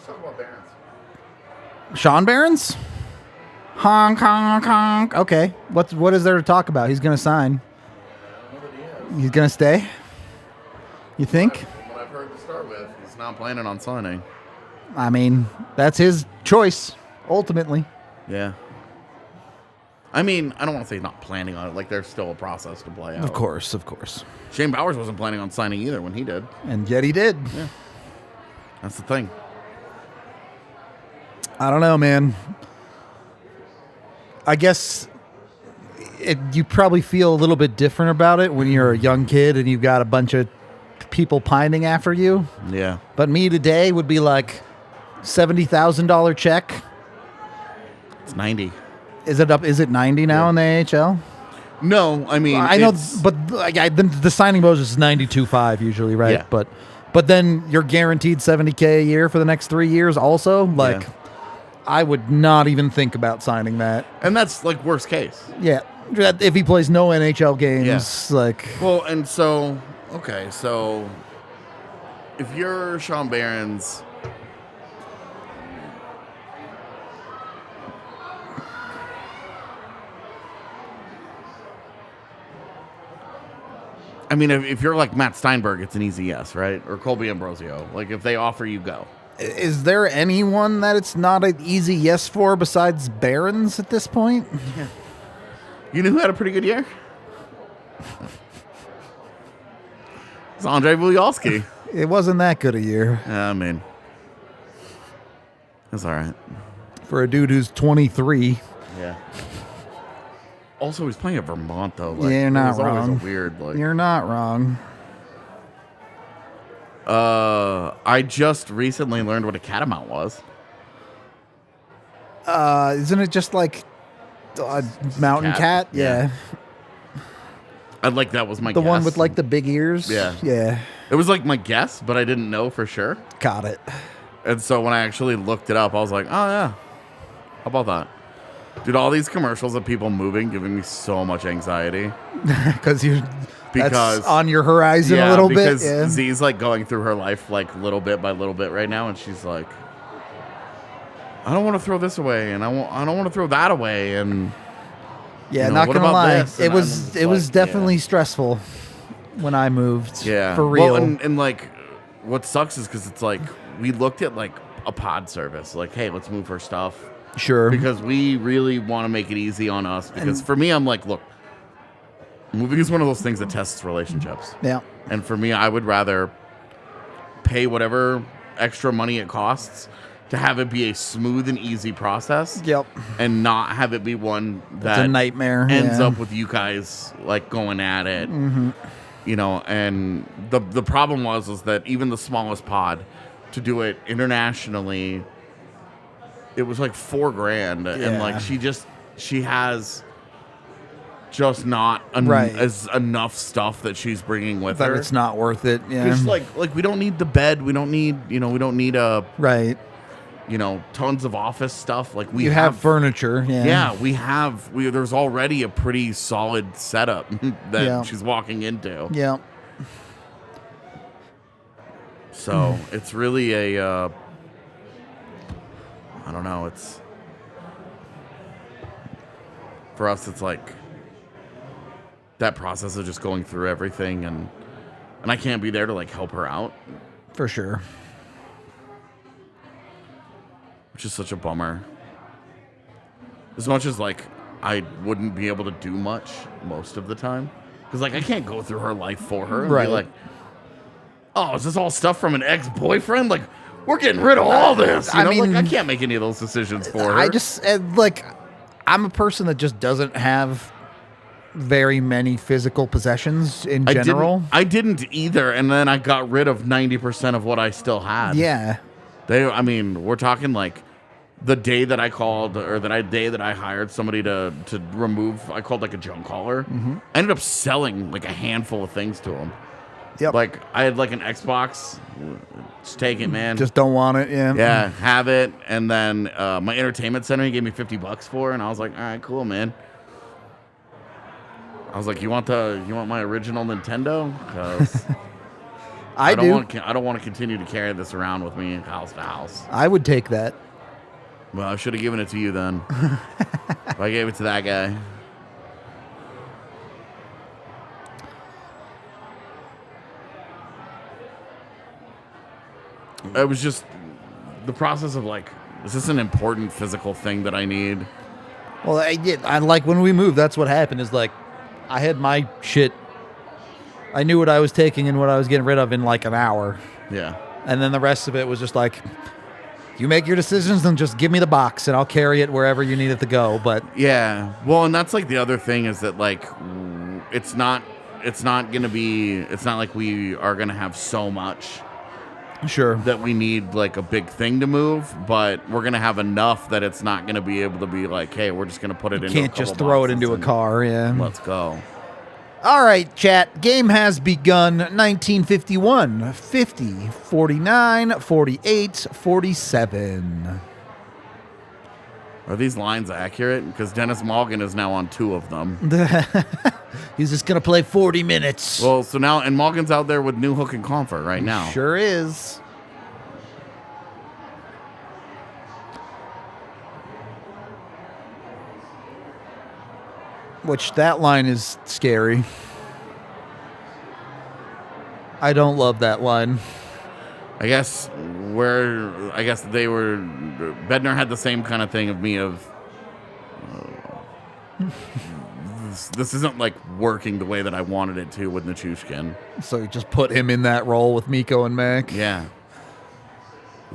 Let's talk about Barons. Sean Barons? Honk, honk, honk. Okay. What is there to talk about? He's going to sign. I don't know that he is. He's going to stay? You think? What I've heard to start with, he's not planning on signing. I mean, that's his choice, ultimately. Yeah. I mean, I don't want to say he's not planning on it. Like, there's still a process to play out. Of course, of course. Shane Bowers wasn't planning on signing either when he did. And yet he did. Yeah. That's the thing. I don't know, man. I guess you probably feel a little bit different about it when you're a young kid and you've got a bunch of people pining after you. Yeah. But me today would be like $70,000 check. It's 90. Is it 90 now in the AHL? No, I mean, I know, but like, the signing bonus is 92.5 usually, right? Yeah. But then you're guaranteed $70K a year for the next 3 years also. Like, I would not even think about signing that. And that's like worst case. Yeah. If he plays no NHL games, like. Well, and so, okay, so if you're Sean Barons, I mean, if you're like Matt Steinberg, it's an easy yes, right? Or Colby Ambrosio. Like, if they offer, you go. Is there anyone that it's not an easy yes for besides Barons at this point? Yeah. You know who had a pretty good year? It's Andrei Vuljovsky. It wasn't that good a year. I mean, that's all right. For a dude who's 23. Yeah. Also, he's playing at Vermont, though. Like, yeah, you're not wrong. wrong. Weird, like, you're not wrong. I just recently learned what a catamount was. Isn't it just like a mountain cat? Yeah. That was my the guess. one with like the big ears? Yeah. Yeah. It was like my guess, but I didn't know for sure. Got it. And so when I actually looked it up, I was like, oh, yeah. How about that? Dude, all these commercials of people moving giving me so much anxiety. Because that's on your horizon a little bit. Because Z's like going through her life like little bit by little bit right now, and she's like, I don't want to throw this away, and I don't want to throw that away, and yeah, not gonna lie, it was definitely stressful when I moved. Yeah, for real. Well, and like, what sucks is because it's like we looked at like a pod service, like, hey, let's move her stuff. Sure. Because we really want to make it easy on us. Because for me, I'm like, look, moving is one of those things that tests relationships. Yeah. And for me, I would rather pay whatever extra money it costs to have it be a smooth and easy process. Yep. And not have it be one that it's a nightmare. Ends up with you guys like going at it. Mm-hmm. You know, and the problem was that even the smallest pod to do it internationally, it was like $4,000, and like she has just not enough stuff that she's bringing with her. It's not worth it. Yeah, just like we don't need the bed, we don't need a tons of office stuff. Like we have furniture. Yeah, there's already a pretty solid setup that she's walking into. Yeah. So it's really a. I don't know. It's for us. It's like that process of just going through everything, and I can't be there to like help her out. For sure. Which is such a bummer. As much as like I wouldn't be able to do much most of the time, because like I can't go through her life for her and be like, oh, is this all stuff from an ex-boyfriend? Like, we're getting rid of all this. I mean, like, I can't make any of those decisions for her. I just, I'm a person that just doesn't have very many physical possessions in general. I didn't either, and then I got rid of 90% of what I still had. Yeah. We're talking like the day that I called, or the day that I hired somebody to remove, I called like a junk hauler. Mm-hmm. I ended up selling like a handful of things to him. Yep. Like, I had like an Xbox. Just take it, man. Just don't want it, yeah. Yeah, have it. And then my entertainment center, he gave me $50 for, and I was like, all right, cool, man. I was like, you want my original Nintendo? Because I don't do. I don't want to continue to carry this around with me house to house. I would take that. Well, I should have given it to you then. If I gave it to that guy. It was just the process of like, is this an important physical thing that I need? Well, I did. I like when we moved. That's what happened. Is like, I had my shit. I knew what I was taking and what I was getting rid of in like an hour, Yeah. and then the rest of it was just like, you make your decisions and just give me the box and I'll carry it wherever you need it to go. But Yeah. Well, and that's like the other thing is that like, it's not like we are going to have so much sure, that we need like a big thing to move, but we're going to have enough that it's not going to be able to be like, hey, we're just going to put it in. Can't just throw it into a car. Yeah. Let's go. All right, chat. Game has begun. 1951, 50, 49, 48, 47. Are these lines accurate? Because Dennis Morgan is now on 2 of them. He's just going to play 40 minutes. Well, so now, and Morgan's out there with New Hook and Comfort right now. Sure is. Which, that line is scary. I don't love that line. I guess they were. Bednar had the same kind of thing of me of. This isn't like working the way that I wanted it to with Nichushkin. So you just put him in that role with Miko and Mac. Yeah.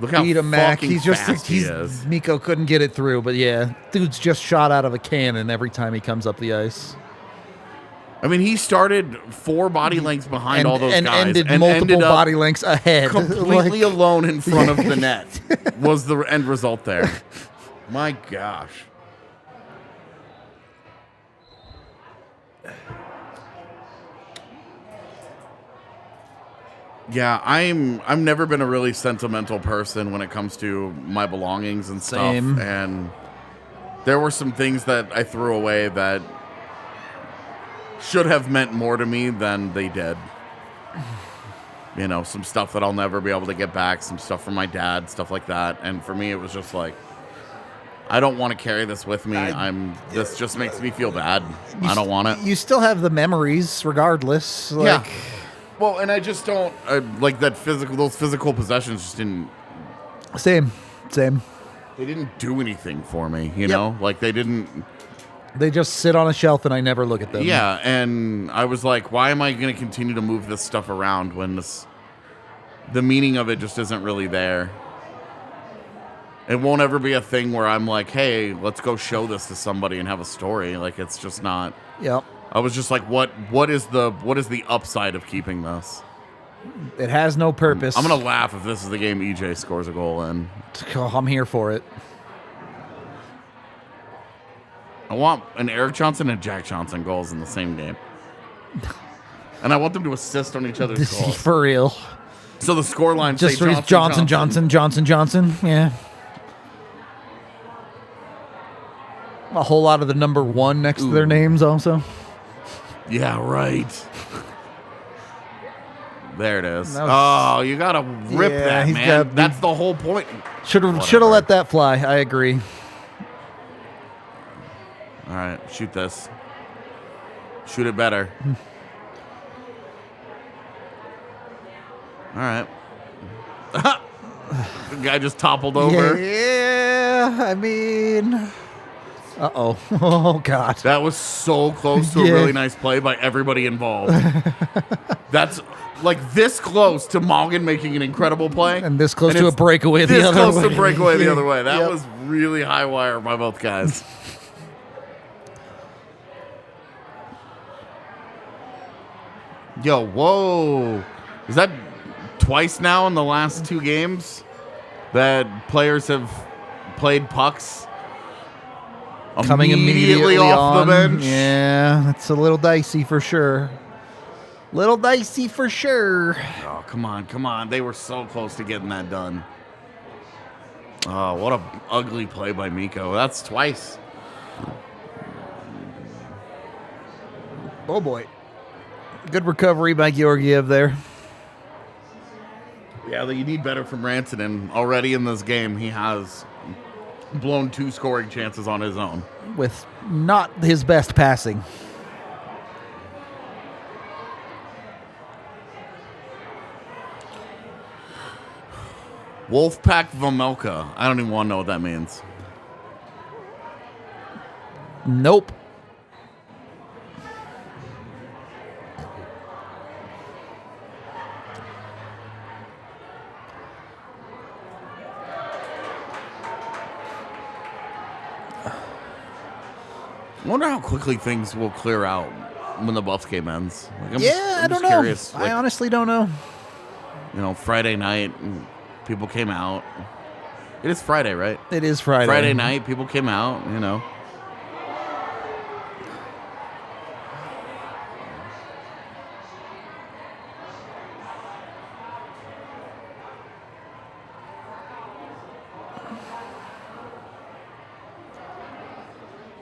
Look how Beat him, Mac. fucking He's just fast he is. Miko couldn't get it through, but yeah, dude's just shot out of a cannon every time he comes up the ice. I mean, he started 4 body lengths behind all those guys ended and multiple ended up body lengths ahead, completely alone in front of the net. Was the end result there? My gosh. Yeah, I've never been a really sentimental person when it comes to my belongings and stuff. Same. And there were some things that I threw away that should have meant more to me than they did. You know, some stuff that I'll never be able to get back, some stuff from my dad, stuff like that. And for me, it was just like, I don't want to carry this with me. This just makes me feel bad. I don't want it. You still have the memories, regardless. Yeah. Well, and I just don't like that physical. Those physical possessions just didn't. Same. They didn't do anything for me. You know, like they didn't. They just sit on a shelf and I never look at them. Yeah, and I was like, why am I going to continue to move this stuff around when the meaning of it just isn't really there? It won't ever be a thing where I'm like, hey, let's go show this to somebody and have a story. Like, it's just not. Yep. I was just like, what is the upside of keeping this? It has no purpose. I'm going to laugh if this is the game EJ scores a goal in. Oh, I'm here for it. I want an Eric Johnson and Jack Johnson goals in the same game. And I want them to assist on each other's goals. For real. So the scoreline Just say Johnson. Yeah. A whole lot of the number 1 next to their names also. Yeah, right. There it is. Was, oh, you got to rip that, man. That's the whole point. Should have let that fly. I agree. All right, shoot this. Shoot it better. All right. The guy just toppled over. Yeah, I mean... Uh-oh. Oh, God. That was so close to a really nice play by everybody involved. That's like this close to Morgan making an incredible play. And this close to a breakaway the other way. This close to breakaway the other way. That was really high wire by both guys. Yo, whoa. Is that twice now in the last 2 games that players have played pucks coming immediately off the bench? Yeah, it's a little dicey for sure. Oh, come on. They were so close to getting that done. Oh, what a ugly play by Miko. That's twice. Oh, boy. Good recovery by Georgiev there. Yeah, you need better from Rantanen. Already in this game, he has blown 2 scoring chances on his own. With not his best passing. Wolfpack Vomilka. I don't even want to know what that means. Nope. I wonder how quickly things will clear out when the Buffs game ends. Like, I don't know. Curious. I honestly don't know. You know, Friday night, people came out. It is Friday, right? It is Friday. Friday night, people came out, you know.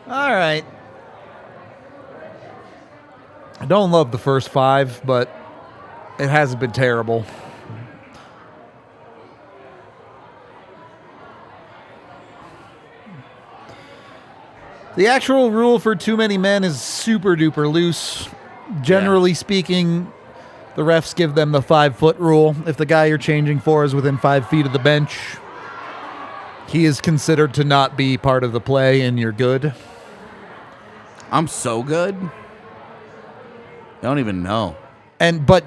All right. I don't love the first 5, but it hasn't been terrible. The actual rule for too many men is super duper loose. Generally speaking, the refs give them the 5-foot rule. If the guy you're changing for is within 5 feet of the bench, he is considered to not be part of the play, and you're good. I'm so good. I don't even know. But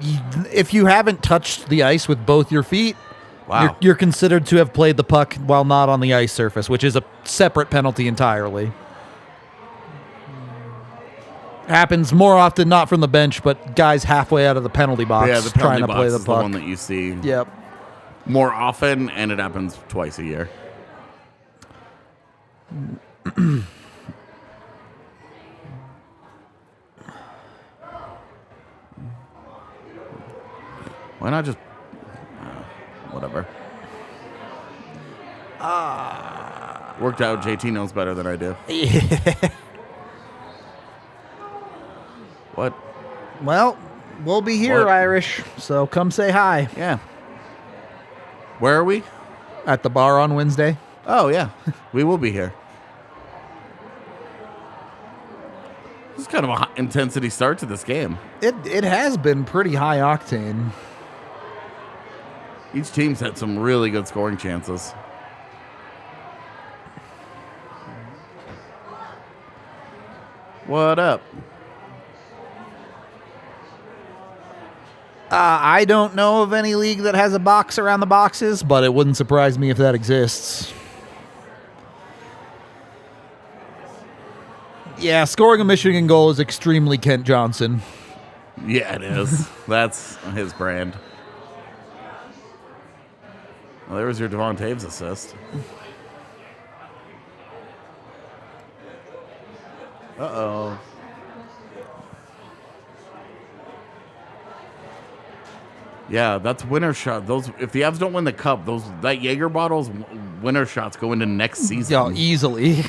if you haven't touched the ice with both your feet, wow, you're considered to have played the puck while not on the ice surface, which is a separate penalty entirely. Happens more often not from the bench, but guys halfway out of the penalty box the penalty trying to box play the is puck. The one that you see Yep. more often, and it happens twice a year. Why not just whatever? Worked out. JT knows better than I do. What? Well, we'll be here, What? Irish, so come say hi. Yeah. Where are we? At the bar on Wednesday. Oh, yeah. We will be here. This is kind of a high intensity start to this game. It has been pretty high octane. Each team's had some really good scoring chances. What up? I don't know of any league that has a box around the boxes, but it wouldn't surprise me if that exists. Yeah, scoring a Michigan goal is extremely Kent Johnson. Yeah, it is. That's his brand. Well, there was your Devon Taves assist. Uh-oh. Yeah, that's winner shot. Those, if the Avs don't win the cup, that Jaeger bottle's winner shots go into next season. Yeah, easily.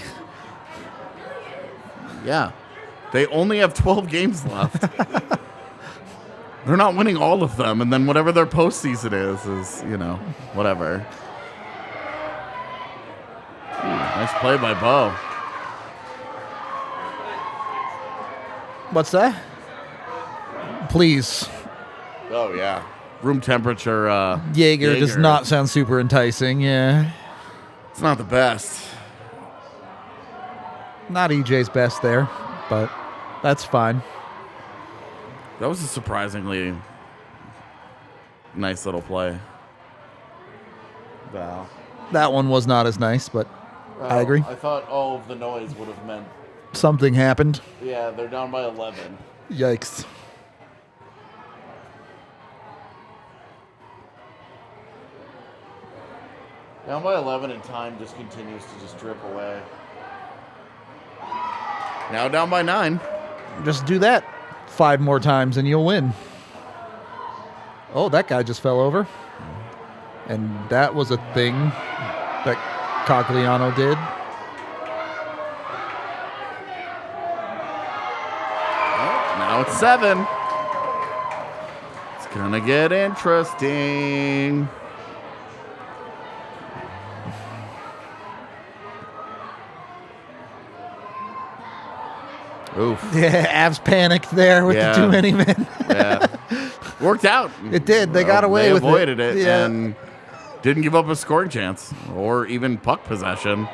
Yeah. They only have 12 games left. They're not winning all of them, and then whatever their postseason is, you know, whatever. Ooh, nice play by Bo. What's that? Please. Oh, yeah. Room temperature. Jaeger does not sound super enticing, yeah. It's not the best. Not EJ's best there, but that's fine. That was a surprisingly nice little play. Wow. That one was not as nice, but I agree. I thought all of the noise would have meant. Something happened. Yeah, they're down by 11. Yikes. Down by 11 and time just continues to just drip away. Now down by 9. Just do that 5 more times and you'll win. Oh, that guy just fell over. And that was a thing that Cogliano did. Oh, now it's 7. It's gonna get interesting. Oof. Yeah, Avs panicked there with the too many men. Yeah. Worked out. It did. They got away with it. They avoided it Yeah. and didn't give up a scoring chance or even puck possession.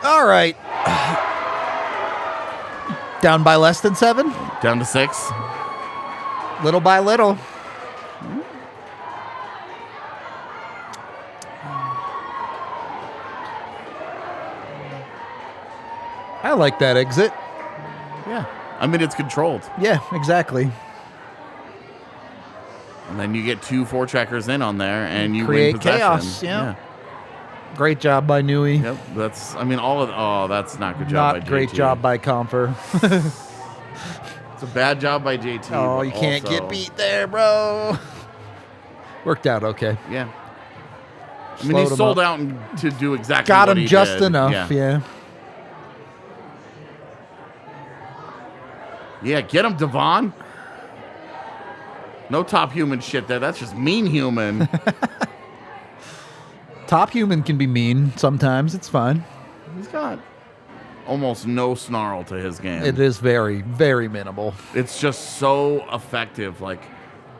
All right. Down by less than 7? Down to 6. Little by little. I like that exit. Yeah. I mean, it's controlled. Yeah, exactly. And then you get 2 forecheckers in on there and you Create win possession. chaos. Yeah. Great job by Newey. Yep. That's, I mean, that's not good job by JT. Not great job by Comfer. It's a bad job by JT. Oh, you can't get beat there, bro. Worked out okay. Yeah. I mean, he Slowed him sold up. out to do exactly Got what him he just did. enough, yeah. Yeah, get him, Devon. No top human shit there. That's just mean human. Top human can be mean sometimes. It's fine. He's got almost no snarl to his game. It is very, very minimal. It's just so effective. Like,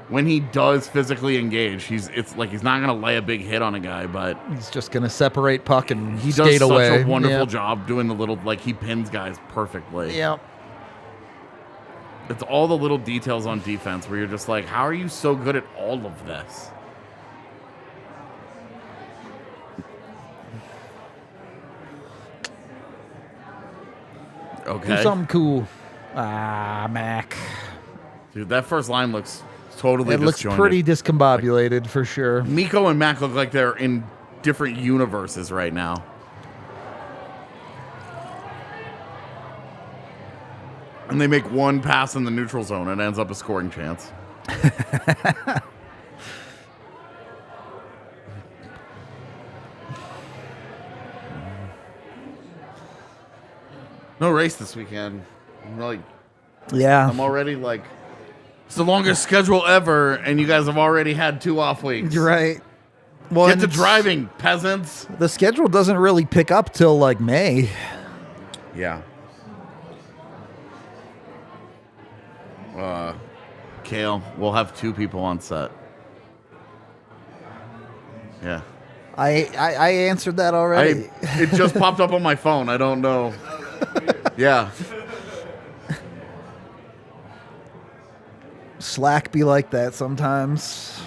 when he does physically engage, it's like he's not going to lay a big hit on a guy, but He's just going to separate puck and he skate does such away. a wonderful Yep. job doing the little, like, he pins guys perfectly. Yep. It's all the little details on defense where you're just like, how are you so good at all of this? Okay. Do something cool. Ah, Mac. Dude, that first line looks totally It looks disjointed. pretty discombobulated for sure. Mikko and Mac look like they're in different universes right now. And they make one pass in the neutral zone and it ends up a scoring chance. No race this weekend. I'm already like, it's the longest schedule ever, and you guys have already had 2 off weeks. You're right. Well, Get and to driving, peasants. the schedule doesn't really pick up till like May. Yeah. Kale, we'll have 2 people on set. Yeah. I answered that already. It just popped up on my phone. I don't know. Yeah. Slack be like that sometimes.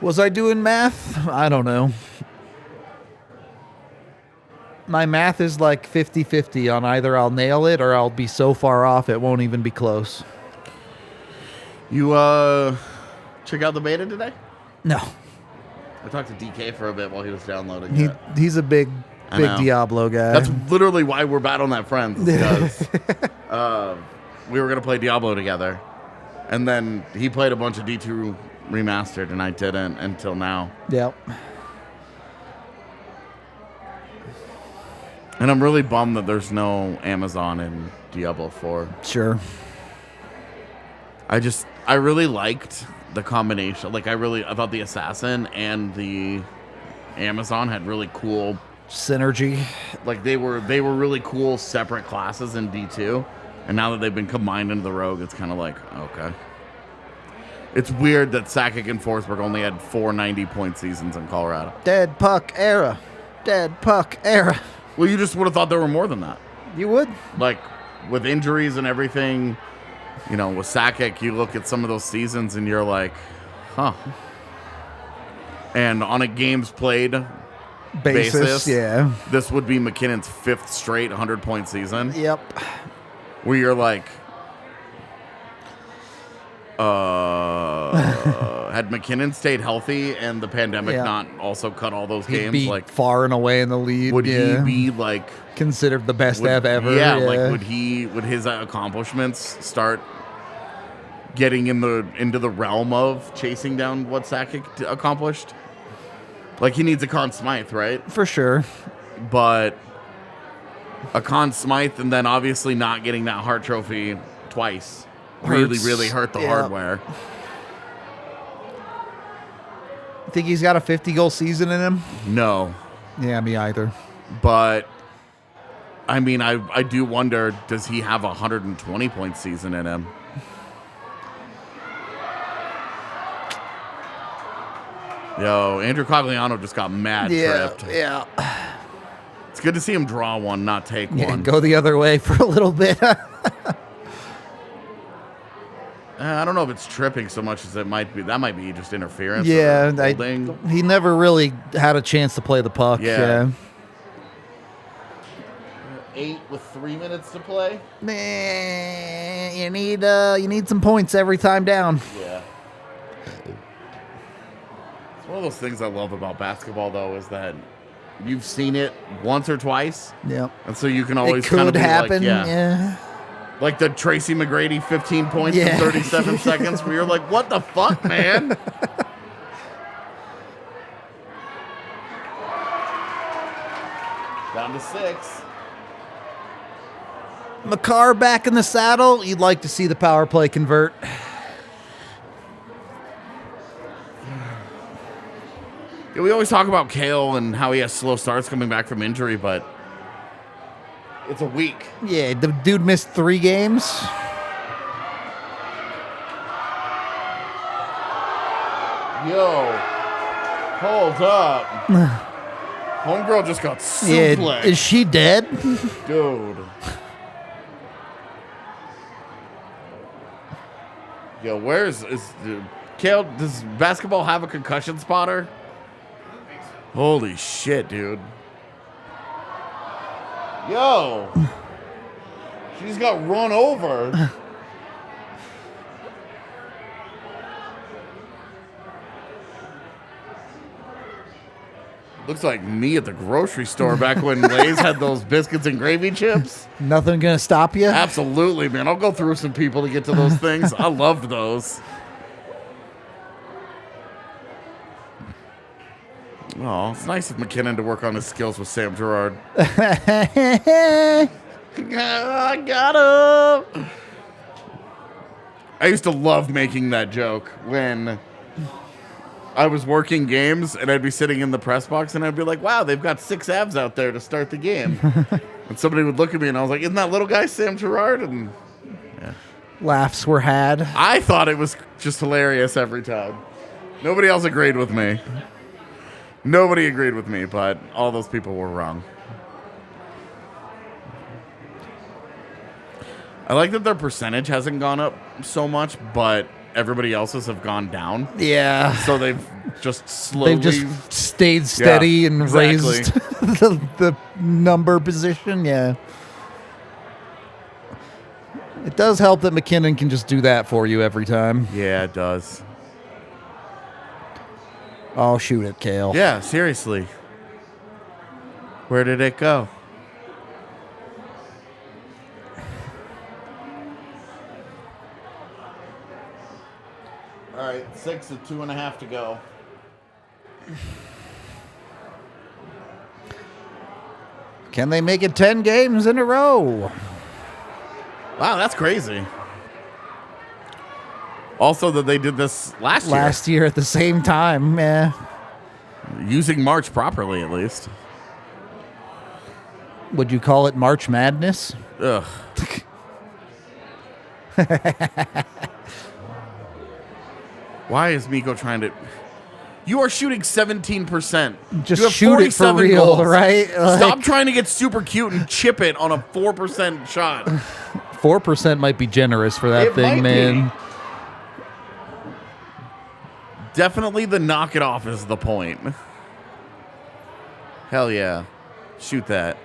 Was I doing math? I don't know. My math is like 50-50 on either I'll nail it or I'll be so far off it won't even be close. You check out the beta today? No. I talked to DK for a bit while he was downloading it. He's a big know. Diablo guy. That's literally why we're bad on that Friends. Because we were going to play Diablo together. And then he played a bunch of D2 Remastered, and I didn't until now. Yep. And I'm really bummed that there's no Amazon in Diablo 4. Sure. I really liked the combination. Like, I thought the Assassin and the Amazon had really cool Synergy. like they were really cool separate classes in D2, and now that they've been combined into the Rogue, it's kind of like, okay. It's weird that Sakic and Forsberg only had 4 90-point seasons in Colorado. Dead puck era. Dead puck era. Well, you just would have thought there were more than that. You would? Like, with injuries and everything, you know, with Sakic, you look at some of those seasons and you're like, huh. And on a games played basis, yeah. this would be McKinnon's 5th straight 100-point season. Yep. Where you're like, had McKinnon stayed healthy and the pandemic not also cut all those He'd games, be like far and away in the lead. would he be like considered the best Ev ever? Yeah, like would his accomplishments start getting into the realm of chasing down what Sakic accomplished? Like he needs a Conn Smythe, right? For sure. But a Conn Smythe and then obviously not getting that Hart Trophy twice really hurt the hardware. Think he's got a 50-goal season in him? No. Yeah, me either. But I mean, I do wonder, does he have a 120-point season in him? Yo, Andrew Cogliano just got mad tripped. Yeah. It's good to see him draw one, not take one. Go the other way for a little bit. I don't know if it's tripping so much as it might be. That might be just interference. Yeah, he never really had a chance to play the puck. Yeah. 8 with 3 minutes to play. Man, you need some points every time down. Yeah. It's one of those things I love about basketball, though, is that you've seen it once or twice. Yeah. And so you can always kind of happen. Like, yeah. Like the Tracy McGrady 15 points in 37 seconds where you're like, what the fuck, man? Down to 6. Makar back in the saddle. You'd like to see the power play convert. Yeah, we always talk about Kale and how he has slow starts coming back from injury, but it's a week. Yeah, the dude missed 3 games. Yo, hold up. Homegirl just got suplexed. Yeah, is she dead? Dude. Yo, Kale, does basketball have a concussion spotter? Holy shit, dude. Yo. She just got run over. Looks like me at the grocery store back when Lay's had those biscuits and gravy chips. Nothing gonna stop you? Absolutely, man. I'll go through some people to get to those things. I loved those. Oh, it's nice of McKinnon to work on his skills with Sam Girard. I got him. I used to love making that joke when I was working games and I'd be sitting in the press box and I'd be like, wow, they've got 6 Avs out there to start the game. And somebody would look at me and I was like, isn't that little guy Sam Girard? And yeah. Laughs were had. I thought it was just hilarious every time. Nobody else agreed with me. Nobody agreed with me, but all those people were wrong. I like that their percentage hasn't gone up so much, but everybody else's have gone down. Yeah. So they've just slowly... They've just stayed steady and raised the number position. Yeah. It does help that McKinnon can just do that for you every time. Yeah, it does. Oh, shoot it, Kale. Yeah, seriously. Where did it go? All right, 6 with 2.5 to go. Can they make it 10 games in a row? Wow, that's crazy. Also, that they did this last year. Last year at the same time, yeah. Using March properly, at least. Would you call it March Madness? Ugh. Why is Mikko trying to... You are shooting 17%. Just shoot it for real, goals. right? Stop trying to get super cute and chip it on a 4% shot. 4% might be generous for that thing, man. Be. Definitely the knock it off is the point. Hell yeah. Shoot that.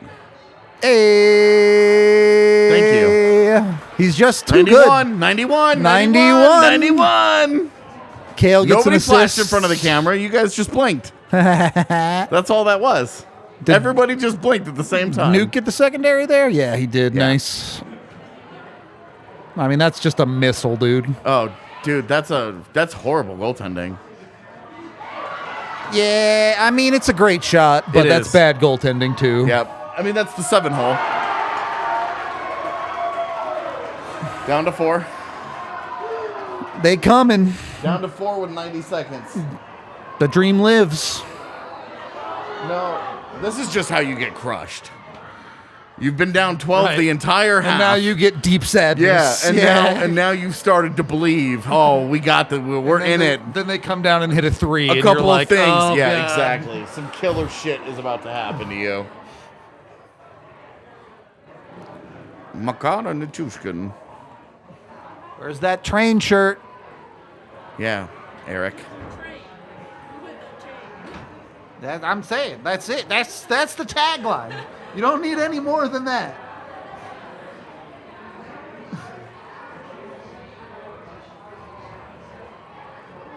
Hey. Thank you. He's just too 91, good. 91. 91. 91. Kale gets Nobody an flashed in assist. front of the camera. You guys just blinked. That's all that was. Everybody just blinked at the same time. Nuke get the secondary there? Yeah, he did. Yeah. Nice. I mean, that's just a missile, dude. Oh, dude, that's horrible goaltending. Yeah, I mean, it's a great shot, but It that's is. bad goaltending, too. Yep. I mean, that's the 7-hole. Down to 4. They coming. Down to 4 with 90 seconds. The dream lives. No, this is just how you get crushed. You've been down 12 the entire half. And now you get deep sadness. Yeah, and now you've started to believe, we got we're in it. Then they come down and hit a 3. A and couple you're like, of things. oh, Yeah, God. exactly. Some killer shit is about to happen to you. Makana Nichushkin. Where's that train shirt? Yeah, Eric. I'm saying, that's it. That's the tagline. You don't need any more than that.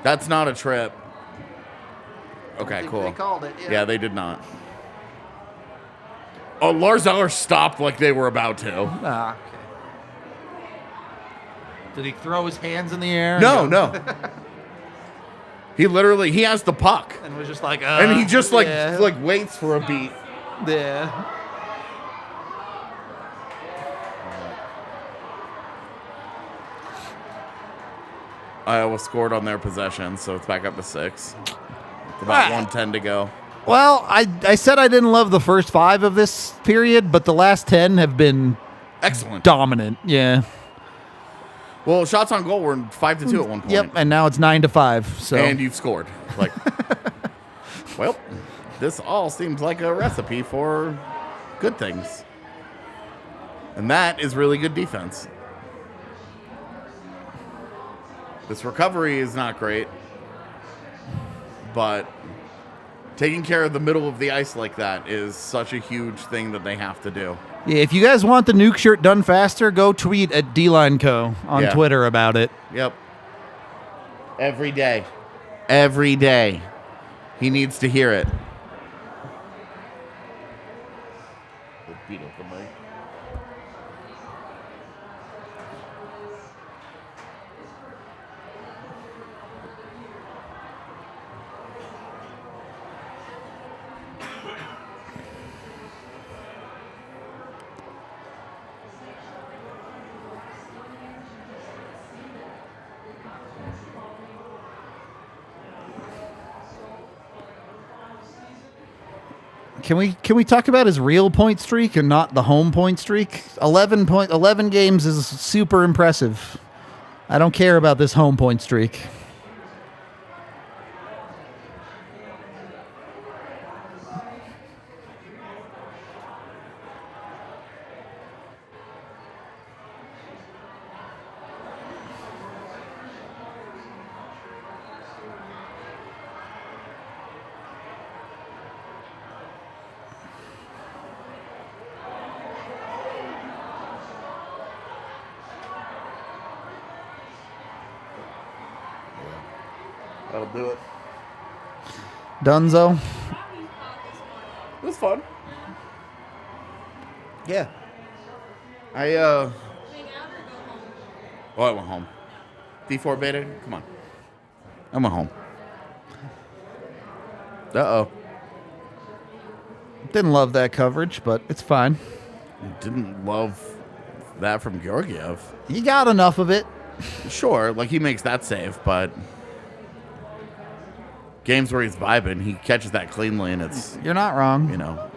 That's not a trip. Okay, cool. They called it. Yeah, they did not. Oh, Lars Eller stopped like they were about to. Okay. Did he throw his hands in the air? No. He has the puck. And was just like, And he just like yeah. waits for a beat. Yeah. Iowa scored on their possession, so it's back up to 6. It's about 1:10 to go. Well, I said I didn't love the first 5 of this period, but the last 10 have been Excellent. dominant. Yeah. Well, shots on goal were 5-2 at one point. Yep. And now it's 9-5. So And you've scored. Like, well, this all seems like a recipe for good things. And that is really good defense. This recovery is not great, but taking care of the middle of the ice like that is such a huge thing that they have to do. yeah, if you guys want the nuke shirt done faster, go tweet at DLineCo on Yeah. Twitter about it. Yep. Every day. Every day. He needs to hear it. Beat up the mic. Can we talk about his real point streak and not the home point streak? 11 games is super impressive. I don't care about this home point streak. That'll do it. Dunzo. It was fun. Yeah. Oh, I went home. D4 beta? Come on. I went home. Uh-oh. Didn't love that coverage, but it's fine. Didn't love that from Georgiev. You got enough of it. Sure, like he makes that save, but games where he's vibing, he catches that cleanly, and it's, You're not wrong. you know.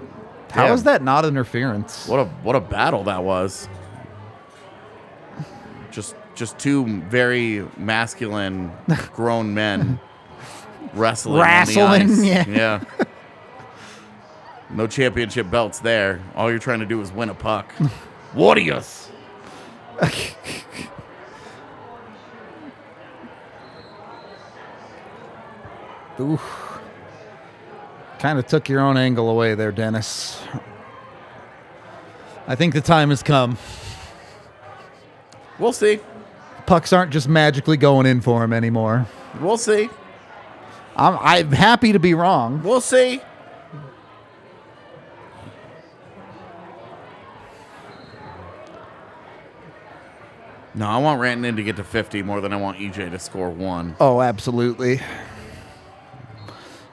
How damn, is that not interference? What a battle that was. Just two very masculine grown men wrestling on the ice. Yeah. No championship belts there. All you're trying to do is win a puck. Warriors. Oof. Kind of took your own angle away there, Dennis. I think the time has come. We'll see. Pucks aren't just magically going in for him anymore. We'll see. I'm happy to be wrong. We'll see. No, I want Rantanen to get to 50 more than I want EJ to score 1. Oh, absolutely.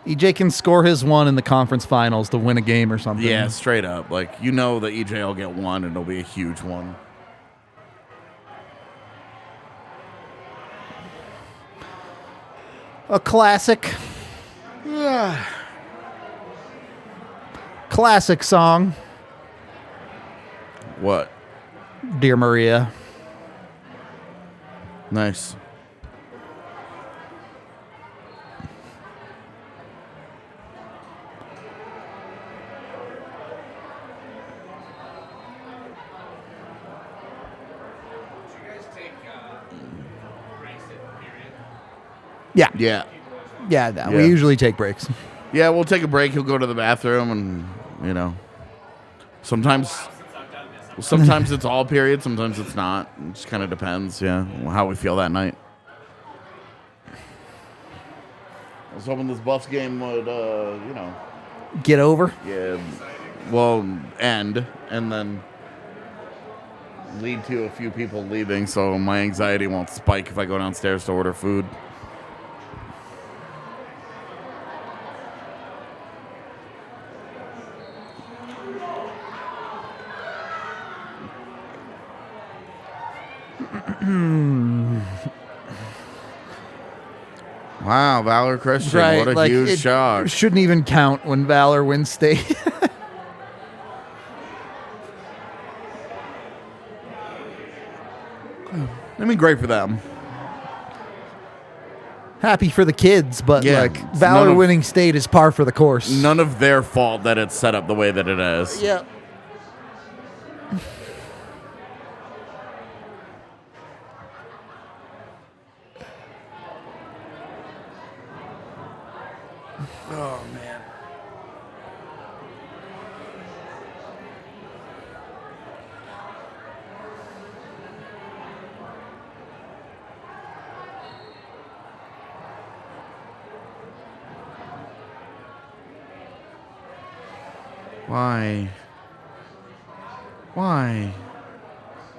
EJ can score his 1 in the conference finals to win a game or something. Yeah, straight up. Like, you know that EJ will get 1 and it'll be a huge one. A classic. Classic song. What? Dear Maria. Nice. Yeah. Yeah. Yeah, no, we usually take breaks. Yeah, we'll take a break. He'll go to the bathroom and, you know, sometimes it's all period. Sometimes it's not. It just kind of depends, yeah, how we feel that night. I was hoping this Buffs game would, you know. Get over? Yeah, well, end and then lead to a few people leaving so my anxiety won't spike if I go downstairs to order food. Wow, Valor Christian, Right, what a like, huge it shock. Shouldn't even count when Valor wins state. I mean, great for them. Happy for the kids, but Yeah, like it's Valor none of- winning state is par for the course. None of their fault that it's set up the way that it is. Yeah. Oh, man. Why? Why?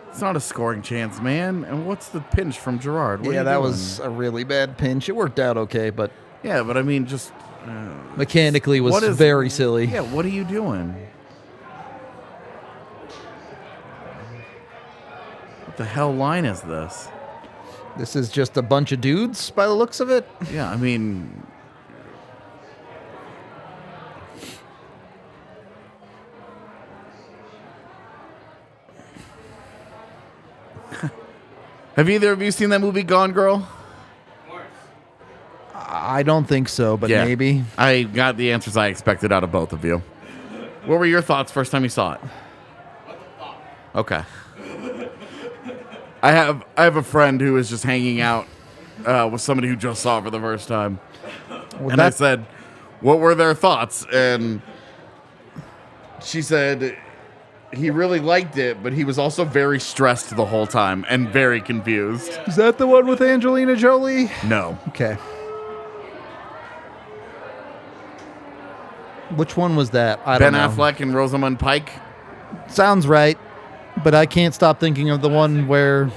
It's not a scoring chance, man. And what's the pinch from Gerard? What are Yeah, you that doing? was a really bad pinch. It worked out okay, but Yeah, but I mean, just mechanically was what is- very silly. Yeah, what are you doing? What the hell line is this? This is just a bunch of dudes by the looks of it. Yeah, I mean, have either of you seen that movie Gone Girl? I don't think so, but Yeah. maybe. I got the answers I expected out of both of you. What were your thoughts first time you saw it? Okay. I have a friend who is just hanging out with somebody who just saw it for the first time. Well, And I said, what were their thoughts? And she said he really liked it, but he was also very stressed the whole time and very confused. is that the one with Angelina Jolie? No. Okay. Which one was that? I Ben don't know. Affleck and Rosamund Pike? Sounds right, but I can't stop thinking of the one where.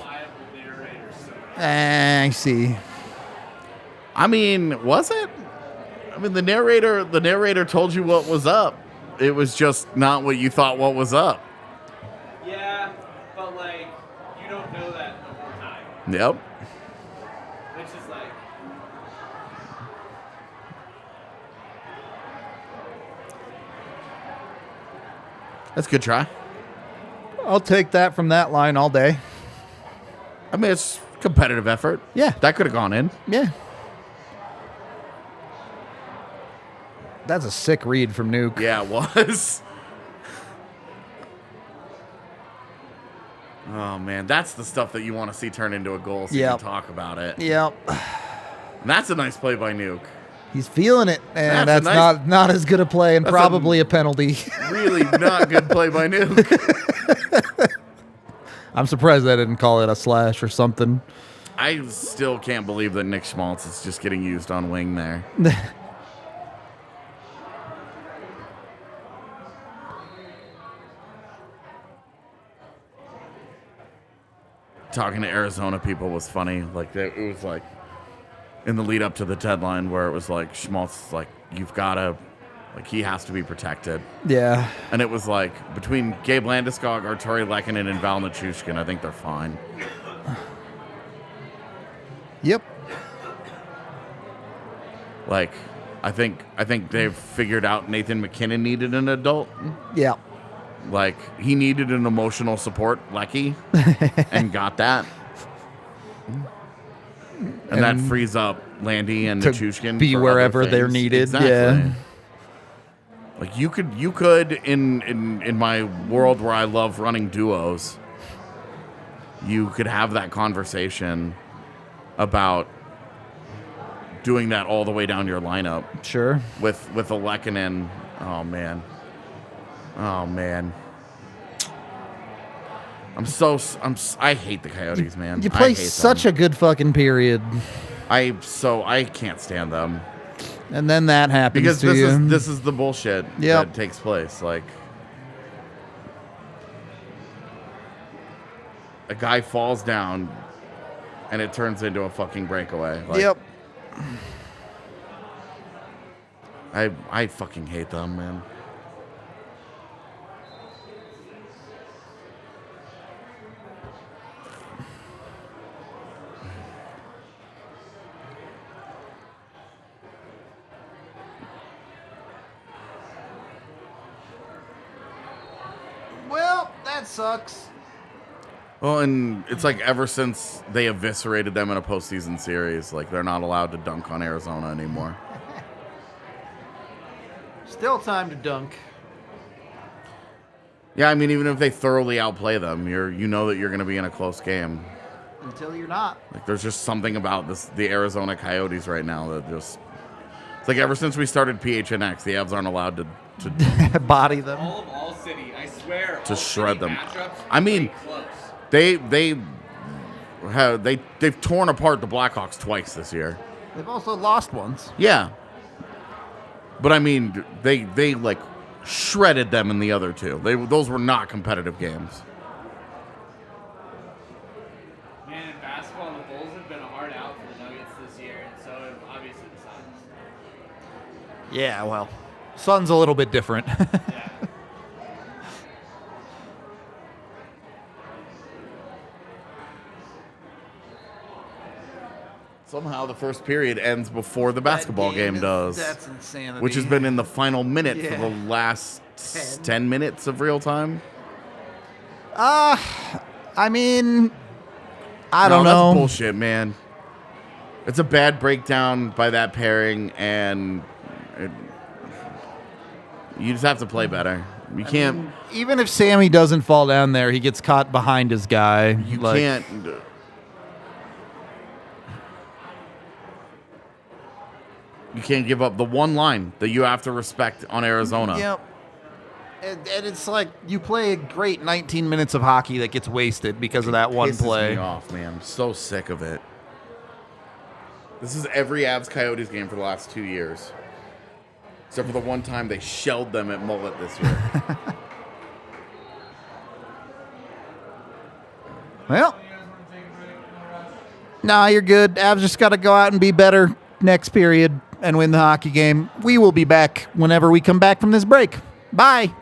I see. I mean, was it? I mean, the narrator told you what was up. It was just not what you thought what was up. Yeah, but like, you don't know that the whole time. Yep. Which is like, That's a good try. I'll take that from that line all day. I mean, it's competitive effort. Yeah. That could have gone in. Yeah. That's a sick read from Nuke. Yeah, it was. Oh, man. That's the stuff that you want to see turn into a goal so you Yep. can talk about it. Yep. And that's a nice play by Nuke. He's feeling it, and That's that's, a nice- not as good a play and That's probably a penalty. Really not good play by Nuke. I'm surprised I didn't call it a slash or something. I still can't believe that Nick Schmaltz is just getting used on wing there. Talking to Arizona people was funny. Like it was like in the lead up to the deadline where it was like Schmaltz, like you've got to, like he has to be protected. Yeah. And it was like between Gabe Landeskog, Arturi Lehkonen, and Val Nichushkin, I think they're fine. Yep. Like I think they've figured out Nathan McKinnon needed an adult. Yeah. Like he needed an emotional support, Lecky, and got that. And that frees up Landy and Nichushkin be for wherever other they're things. needed. Exactly. Yeah. Like you could in my world where I love running duos, you could have that conversation about doing that all the way down your lineup. Sure. With a Lehkonen. Oh man. I hate the Coyotes, man. You play I hate such them. a good fucking period, I can't stand them. and then that happens Because to you. this is the bullshit that takes place. Like a guy falls down and it turns into a fucking breakaway. Like, Yep. I fucking hate them, man. Well, that sucks. Well, and it's like ever since they eviscerated them in a postseason series, like they're not allowed to dunk on Arizona anymore. Still time to dunk. Yeah, I mean, even if they thoroughly outplay them, you know that you're going to be in a close game. Until you're not. Like there's just something about the Arizona Coyotes right now that just it's like ever since we started PHNX, the Avs aren't allowed to Body them. All of All City, I swear. To All shred City them. matchups I mean, are pretty close. they've torn apart the Blackhawks twice this year. They've also lost once. Yeah, but I mean, they like shredded them in the other two. Those were not competitive games. Man, in basketball, the Bulls have been a hard out for the Nuggets this year, and so have obviously the Suns. Yeah, well, Sun's a little bit different. Yeah. Somehow the first period ends before the basketball game does. That's insanity. Which has been in the final minute for Yeah. the last 10 minutes of real time. I mean, I don't know. That's bullshit, man. It's a bad breakdown by that pairing, and you just have to play better. You can't. Even if Sammy doesn't fall down there, he gets caught behind his guy. You can't. You can't give up the one line that you have to respect on Arizona. Yep. And it's like you play a great 19 minutes of hockey that gets wasted because of that one Pisses play. me off, man. I'm so sick of it. This is every Avs Coyotes game for the last 2 years. Except for the one time they shelled them at Mullet this year. Well, nah, you're good. Avs just got to go out and be better next period and win the hockey game. We will be back whenever we come back from this break. Bye.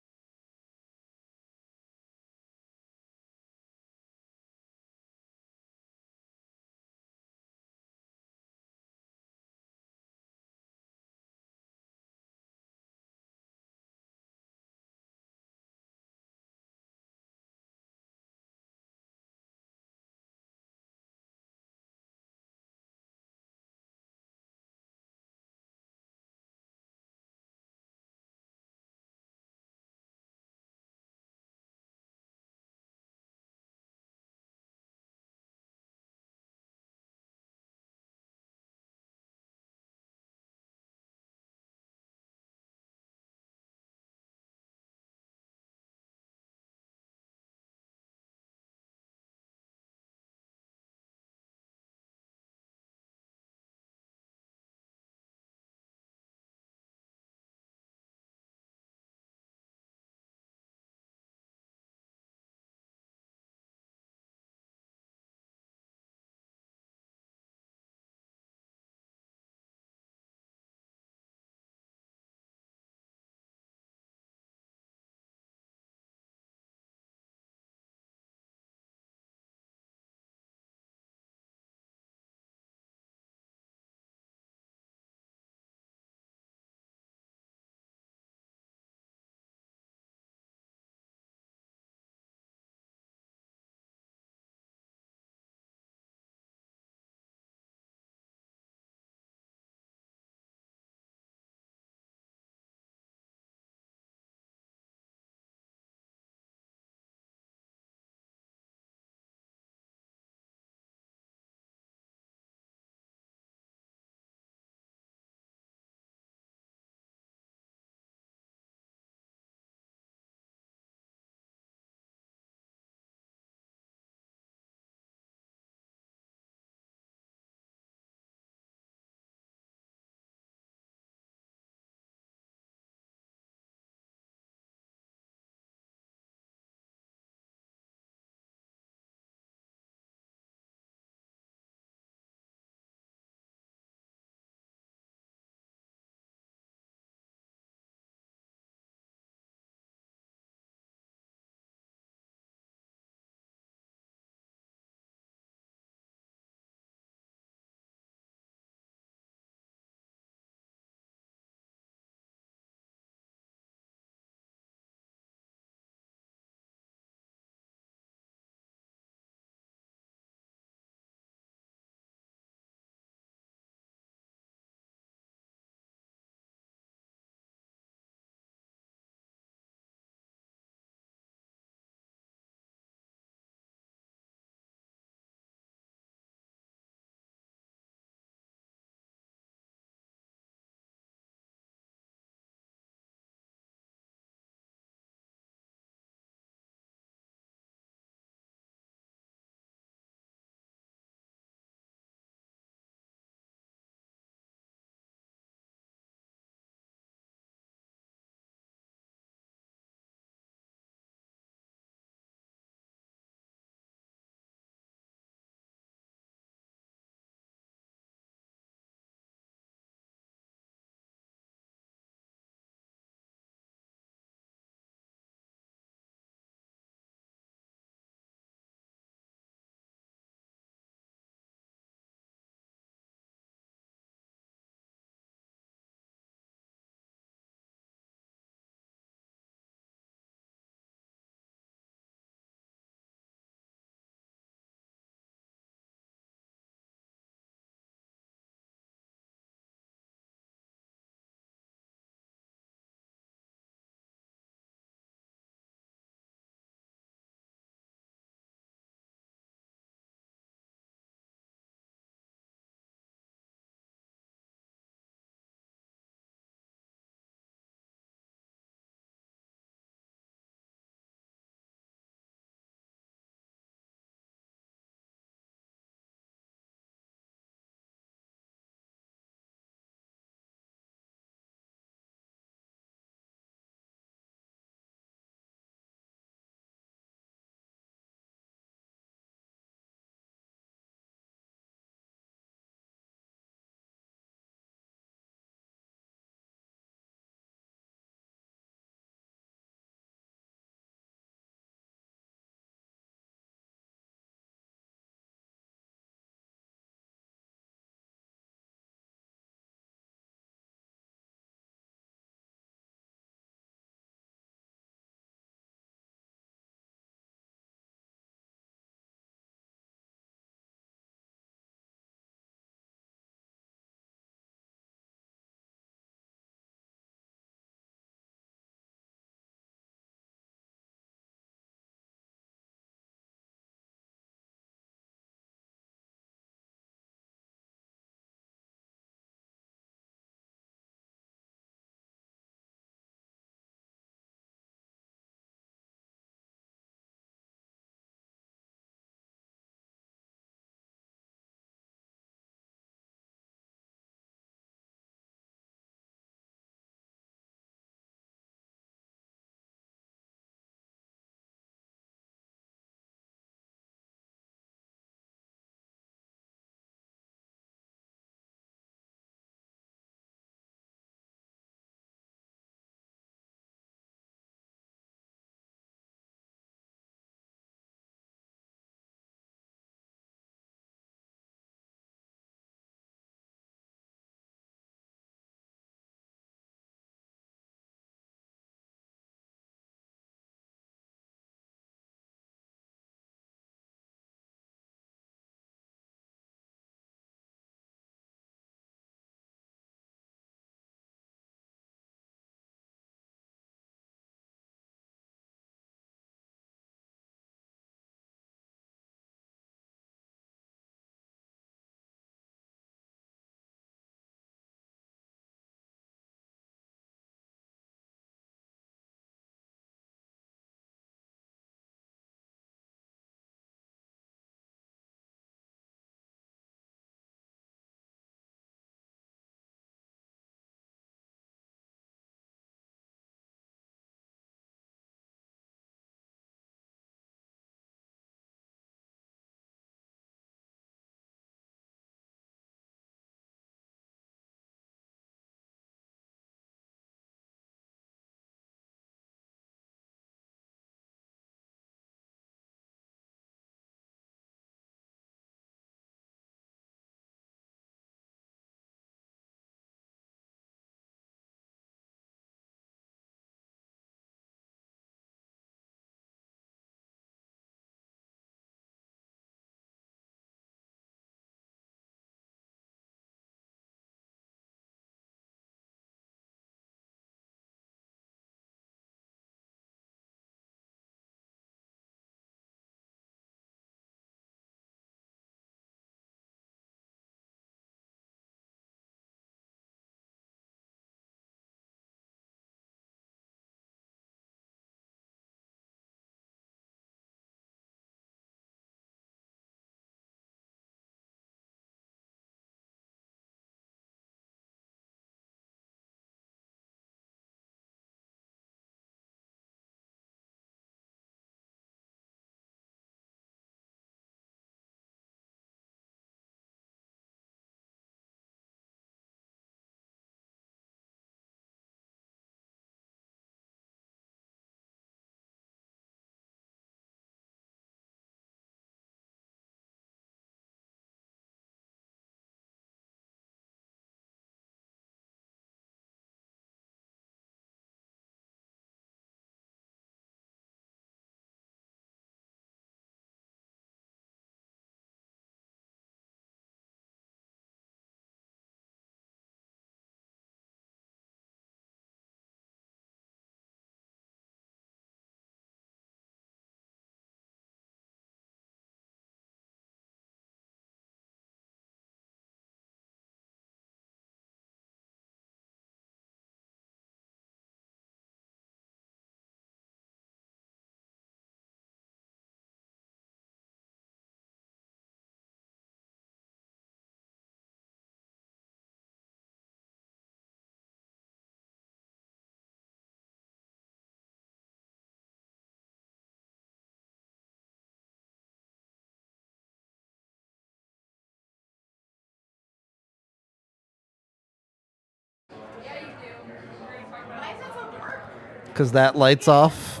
because that light's off.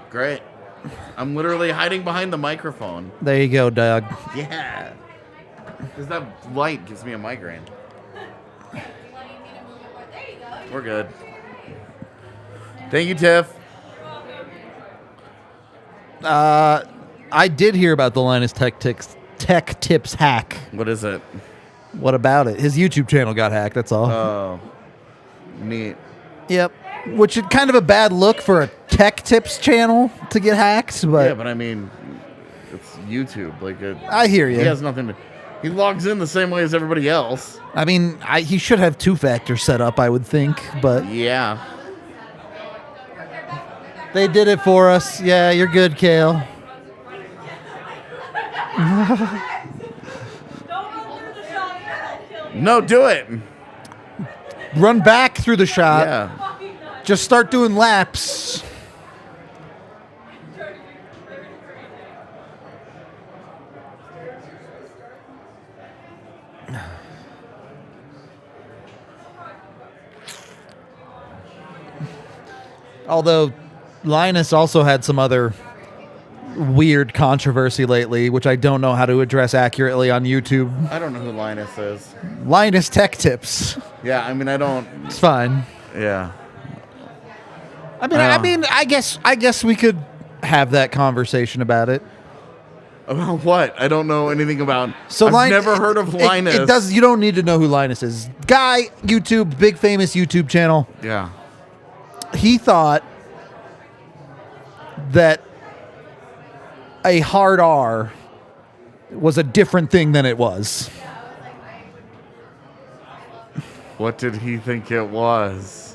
Great. I'm literally hiding behind the microphone. There you go, Doug. Yeah. Because that light gives me a migraine. We're good. Thank you, Tiff. I did hear about the Linus Tech Tips hack. What is it? What about it? His YouTube channel got hacked, that's all. Oh. Neat. Yep. Which is kind of a bad look for a Tech Tips channel to get hacked, but... Yeah, but I mean, it's YouTube. I hear you. He has nothing to... He logs in the same way as everybody else. I mean, he should have two-factor set up, I would think, but... Yeah. They did it for us. Yeah, you're good, Kale. No, do it. Run back through the shot. Yeah. Just start doing laps. Although Linus also had some other weird controversy lately, which I don't know how to address accurately on YouTube. I don't know who Linus is. Linus Tech Tips. Yeah, I mean, I don't... It's fine. Yeah. I mean, I guess we could have that conversation about it. About what? I don't know anything about... So I've never heard of Linus. It does. You don't need to know who Linus is. Guy, YouTube, big famous YouTube channel. Yeah. He thought that a hard R was a different thing than it was. What did he think it was?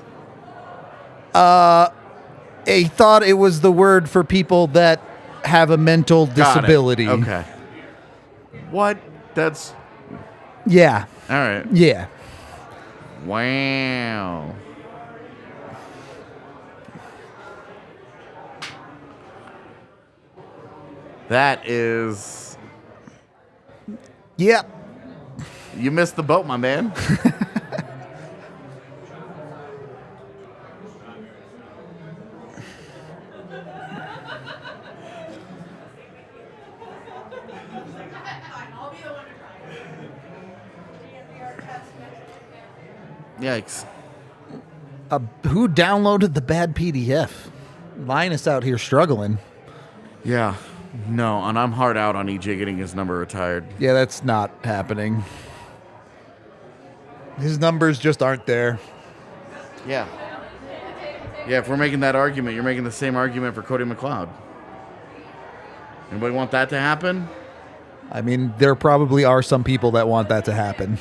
He thought it was the word for people that have a mental disability. Okay. What? That's... Yeah. All right. Yeah. Wow. That is... Yep. You missed the boat, my man. Yikes. Who downloaded the bad PDF? Linus out here struggling. Yeah. No, and I'm hard out on EJ getting his number retired. Yeah, that's not happening. His numbers just aren't there. Yeah. Yeah, if we're making that argument, you're making the same argument for Cody McLeod. Anybody want that to happen? I mean, there probably are some people that want that to happen.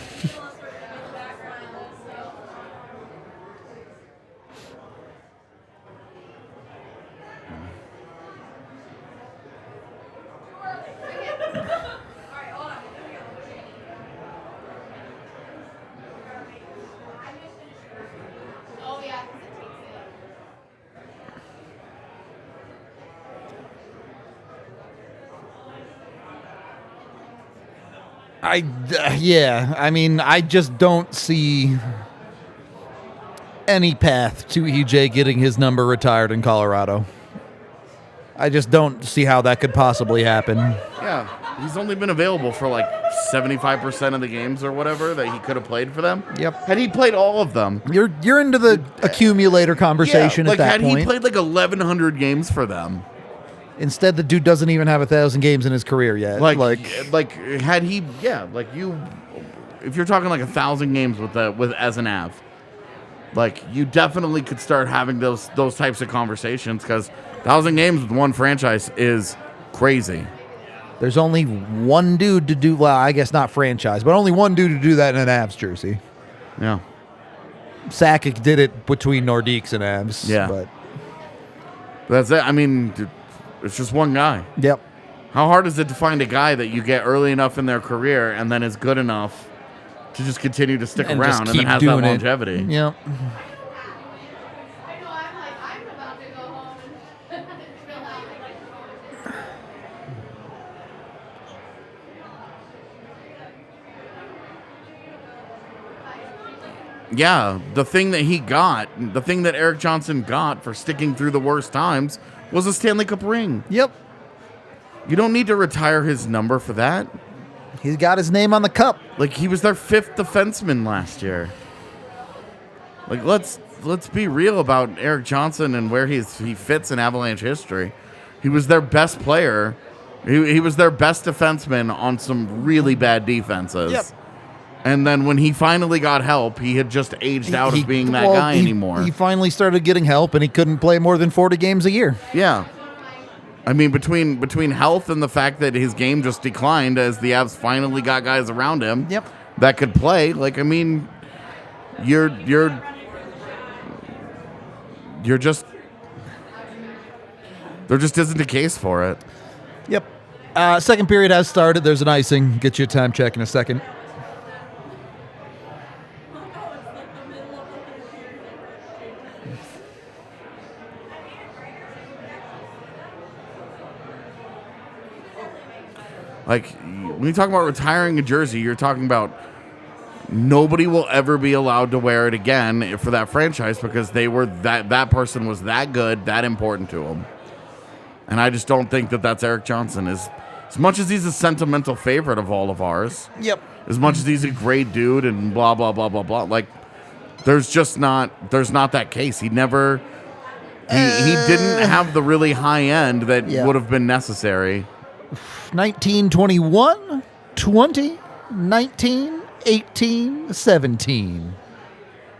I mean, I just don't see any path to EJ getting his number retired in Colorado. I just don't see how that could possibly happen. Yeah, he's only been available for like 75% of the games or whatever that he could have played for them. Yep. Had he played all of them, You're into the accumulator conversation at that had point. he played like 1,100 games for them, Instead, the dude doesn't even have 1,000 games in his career yet. had he, if you're talking like 1,000 games with as an Av, like you definitely could start having those types of conversations because 1,000 games with one franchise is crazy. There's only one dude to do, well, I guess not franchise, but only one dude to do that in an Avs jersey. Yeah. Sakic did it between Nordiques and Avs. Yeah. But That's it. I mean, it's just one guy. Yep. How hard is it to find a guy that you get early enough in their career and then is good enough to just continue to stick And around just and keep then has doing that it. longevity? Yep. I'm about to go home and fill out. Yeah, the thing that Eric Johnson got for sticking through the worst times was a Stanley Cup ring. Yep. You don't need to retire his number for that. He's got his name on the cup. Like, he was their 5th defenseman last year. Like, let's be real about Eric Johnson and where he fits in Avalanche history. He was their best player. He was their best defenseman on some really bad defenses. Yep. And then when he finally got help, he had just aged out of being that guy anymore. He finally started getting help, and he couldn't play more than 40 games a year. Yeah. I mean, between health and the fact that his game just declined as the Avs finally got guys around him that could play, like, I mean, you're just, there just isn't a case for it. Yep. Second period has started. There's an icing. Get you a time check in a second. Like, when you talk about retiring a jersey, you're talking about nobody will ever be allowed to wear it again for that franchise because they were that person was that good, that important to them. And I just don't think that that's Eric Johnson. As much as he's a sentimental favorite of all of ours, Yep. as much as he's a great dude and blah, blah, blah, blah, blah, like, there's not that case. He never, he didn't have the really high end that would have been necessary. 19, 21, 20, 19, 18, 17.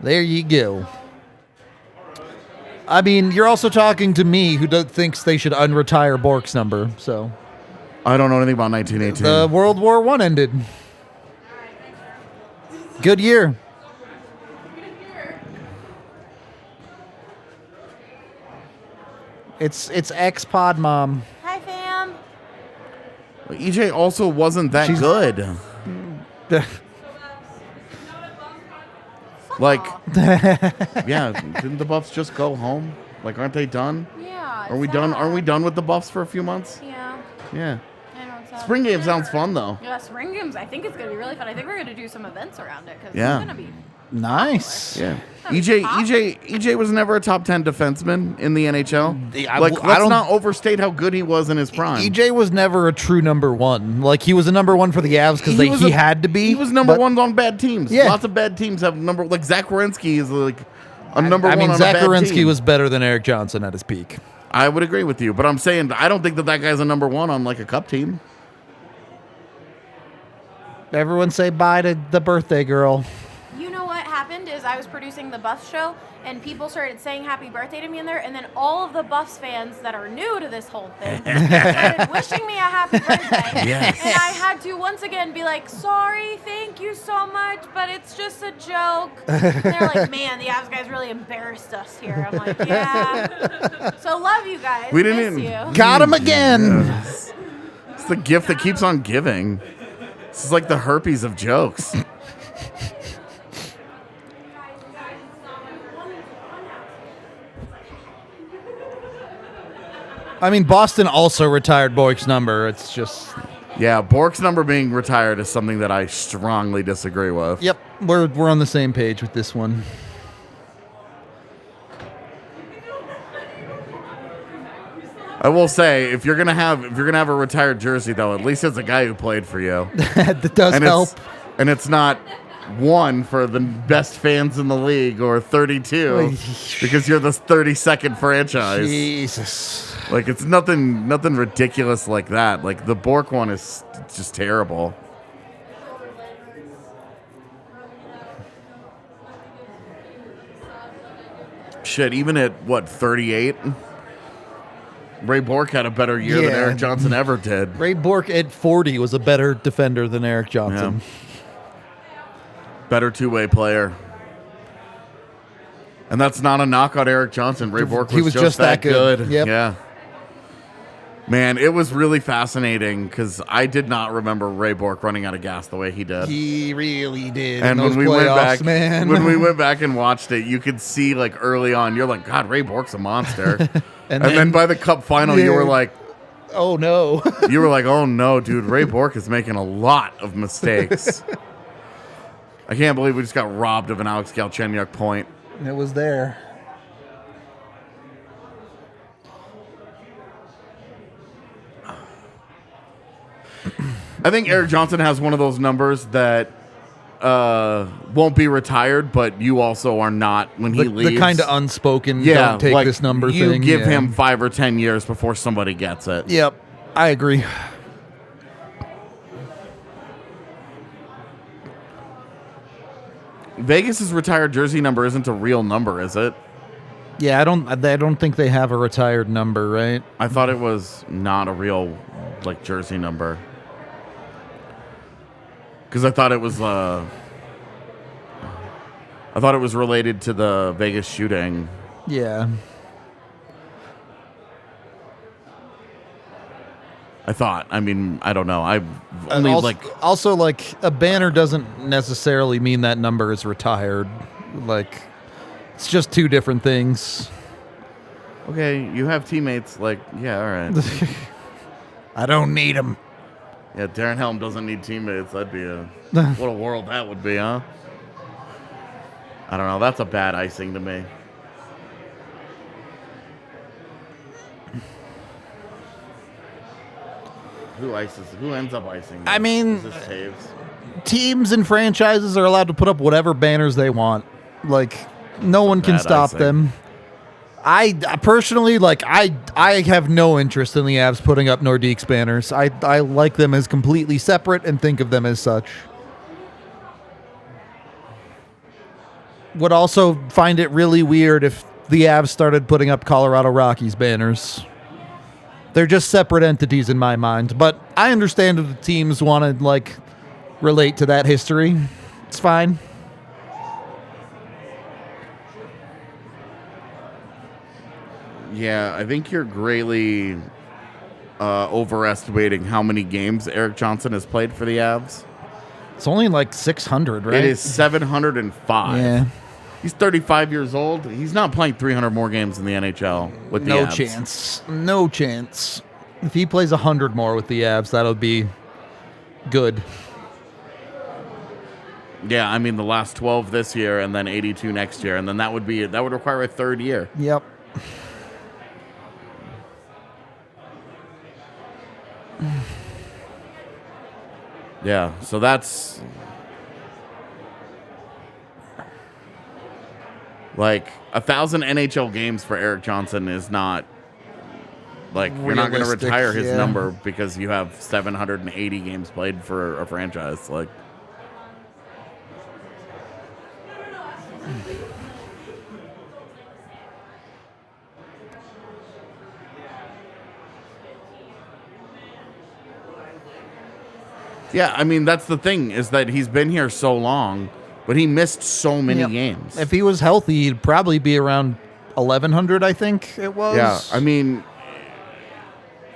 There you go. I mean, you're also talking to me who thinks they should unretire Bork's number, so. I don't know anything about 1918. The World War I ended. Good year. It's ex-pod mom. Hi, fam. EJ also wasn't that good. Like, yeah, didn't the Buffs just go home? Like, aren't they done? Yeah. Are we done? Aren't we done with the Buffs for a few months? Yeah. Yeah. I know it's sad. Spring game sounds fun though. Yeah, spring games. I think it's gonna be really fun. I think we're gonna do some events around it because Yeah. it's gonna be. Nice. Yeah. That'd be EJ was never a top 10 defenseman in the NHL. Like, I let's don't- not overstate how good he was in his prime. EJ was never a true number one. Like, he was a number one for the Avs because he had to be. He was number but- one on bad teams. Yeah. Lots of bad teams have number, like Zach Werenski is like a number one on a Zach bad Werenski team. was better than Eric Johnson at his peak. I would agree with you, but I'm saying I don't think that guy's a number one on like a cup team. Everyone say bye to the birthday girl. You know what happened is I was producing the Buffs show, and people started saying happy birthday to me in there, and then all of the Buffs fans that are new to this whole thing started wishing me a happy birthday. Yes. And I had to once again be like, sorry, thank you so much, but it's just a joke. And they're like, man, the Avs guys really embarrassed us here. I'm like, yeah. So love you guys. We didn't Miss even- you. Got him again. It's the gift that keeps on giving. This is like the herpes of jokes. I mean, Boston also retired Bork's number. It's just. Yeah, Bork's number being retired is something that I strongly disagree with. Yep, we're on the same page with this one. I will say, if you're gonna have a retired jersey, though, at least it's a guy who played for you. That does help. And it's not one for the best fans in the league or 32 because you're the 32nd franchise. Jesus. Like, it's nothing ridiculous like that. Like, the Bork one is just terrible. Shit, even at, 38? Ray Bork had a better year than Yeah. Eric Johnson ever did. Ray Bork at 40 was a better defender than Eric Johnson. Better two-way player. And that's not a knock on Eric Johnson. Ray Bork was just that good. Yep. Yeah. Man, it was really fascinating because I did not remember Ray Bork running out of gas the way he did. He really did. And in when those we went playoffs, back, man. when we went back and watched it, you could see like early on, you're like, God, Ray Bork's a monster. and then by the Cup final, you were like, oh no. you were like, oh no, dude, Ray Bork is making a lot of mistakes. I can't believe we just got robbed of an Alex Galchenyuk point. It was there. I think Eric Johnson has one of those numbers that won't be retired, but you also are not when he leaves. The kind of unspoken, yeah, don't take like this number you thing. give yeah. him 5 or 10 years before somebody gets it. Yep, I agree. Vegas's retired jersey number isn't a real number, is it? Yeah, I don't think they have a retired number, right? I thought it was not a real jersey number. Because I thought it was related to the Vegas shooting. Yeah. I thought. I mean, I don't know. I've And only also a banner doesn't necessarily mean that number is retired. It's just two different things. okay, you have teammates. Yeah, all right. I don't need them. Yeah, Darren Helm doesn't need teammates. That'd be what a world that would be, huh? I don't know. That's a bad icing to me. Who ends up icing? I mean, Is this Taves? Teams and franchises are allowed to put up whatever banners they want. No one can bad stop icing. them. I personally, I have no interest in the Avs putting up Nordique's banners. I like them as completely separate and think of them as such. Would also find it really weird if the Avs started putting up Colorado Rockies banners. They're just separate entities in my mind. But I understand if the teams want to, relate to that history. It's fine. Yeah, I think you're greatly overestimating how many games Eric Johnson has played for the Avs. It's only 600, right? It is 705. Yeah. He's 35 years old. He's not playing 300 more games in the NHL with the No Avs. chance. No chance. If he plays 100 more with the Avs, that'll be good. Yeah, I mean the last 12 this year and then 82 next year, and then that would require a third year. Yep. Yeah, so that's 1,000 NHL games for Eric Johnson is not you're not going to Realistic, retire his yeah. number because you have 780 games played for a franchise. Yeah, I mean, that's the thing, is that he's been here so long, but he missed so many Yep. games. If he was healthy, he'd probably be around 1,100, I think it was. Yeah, I mean,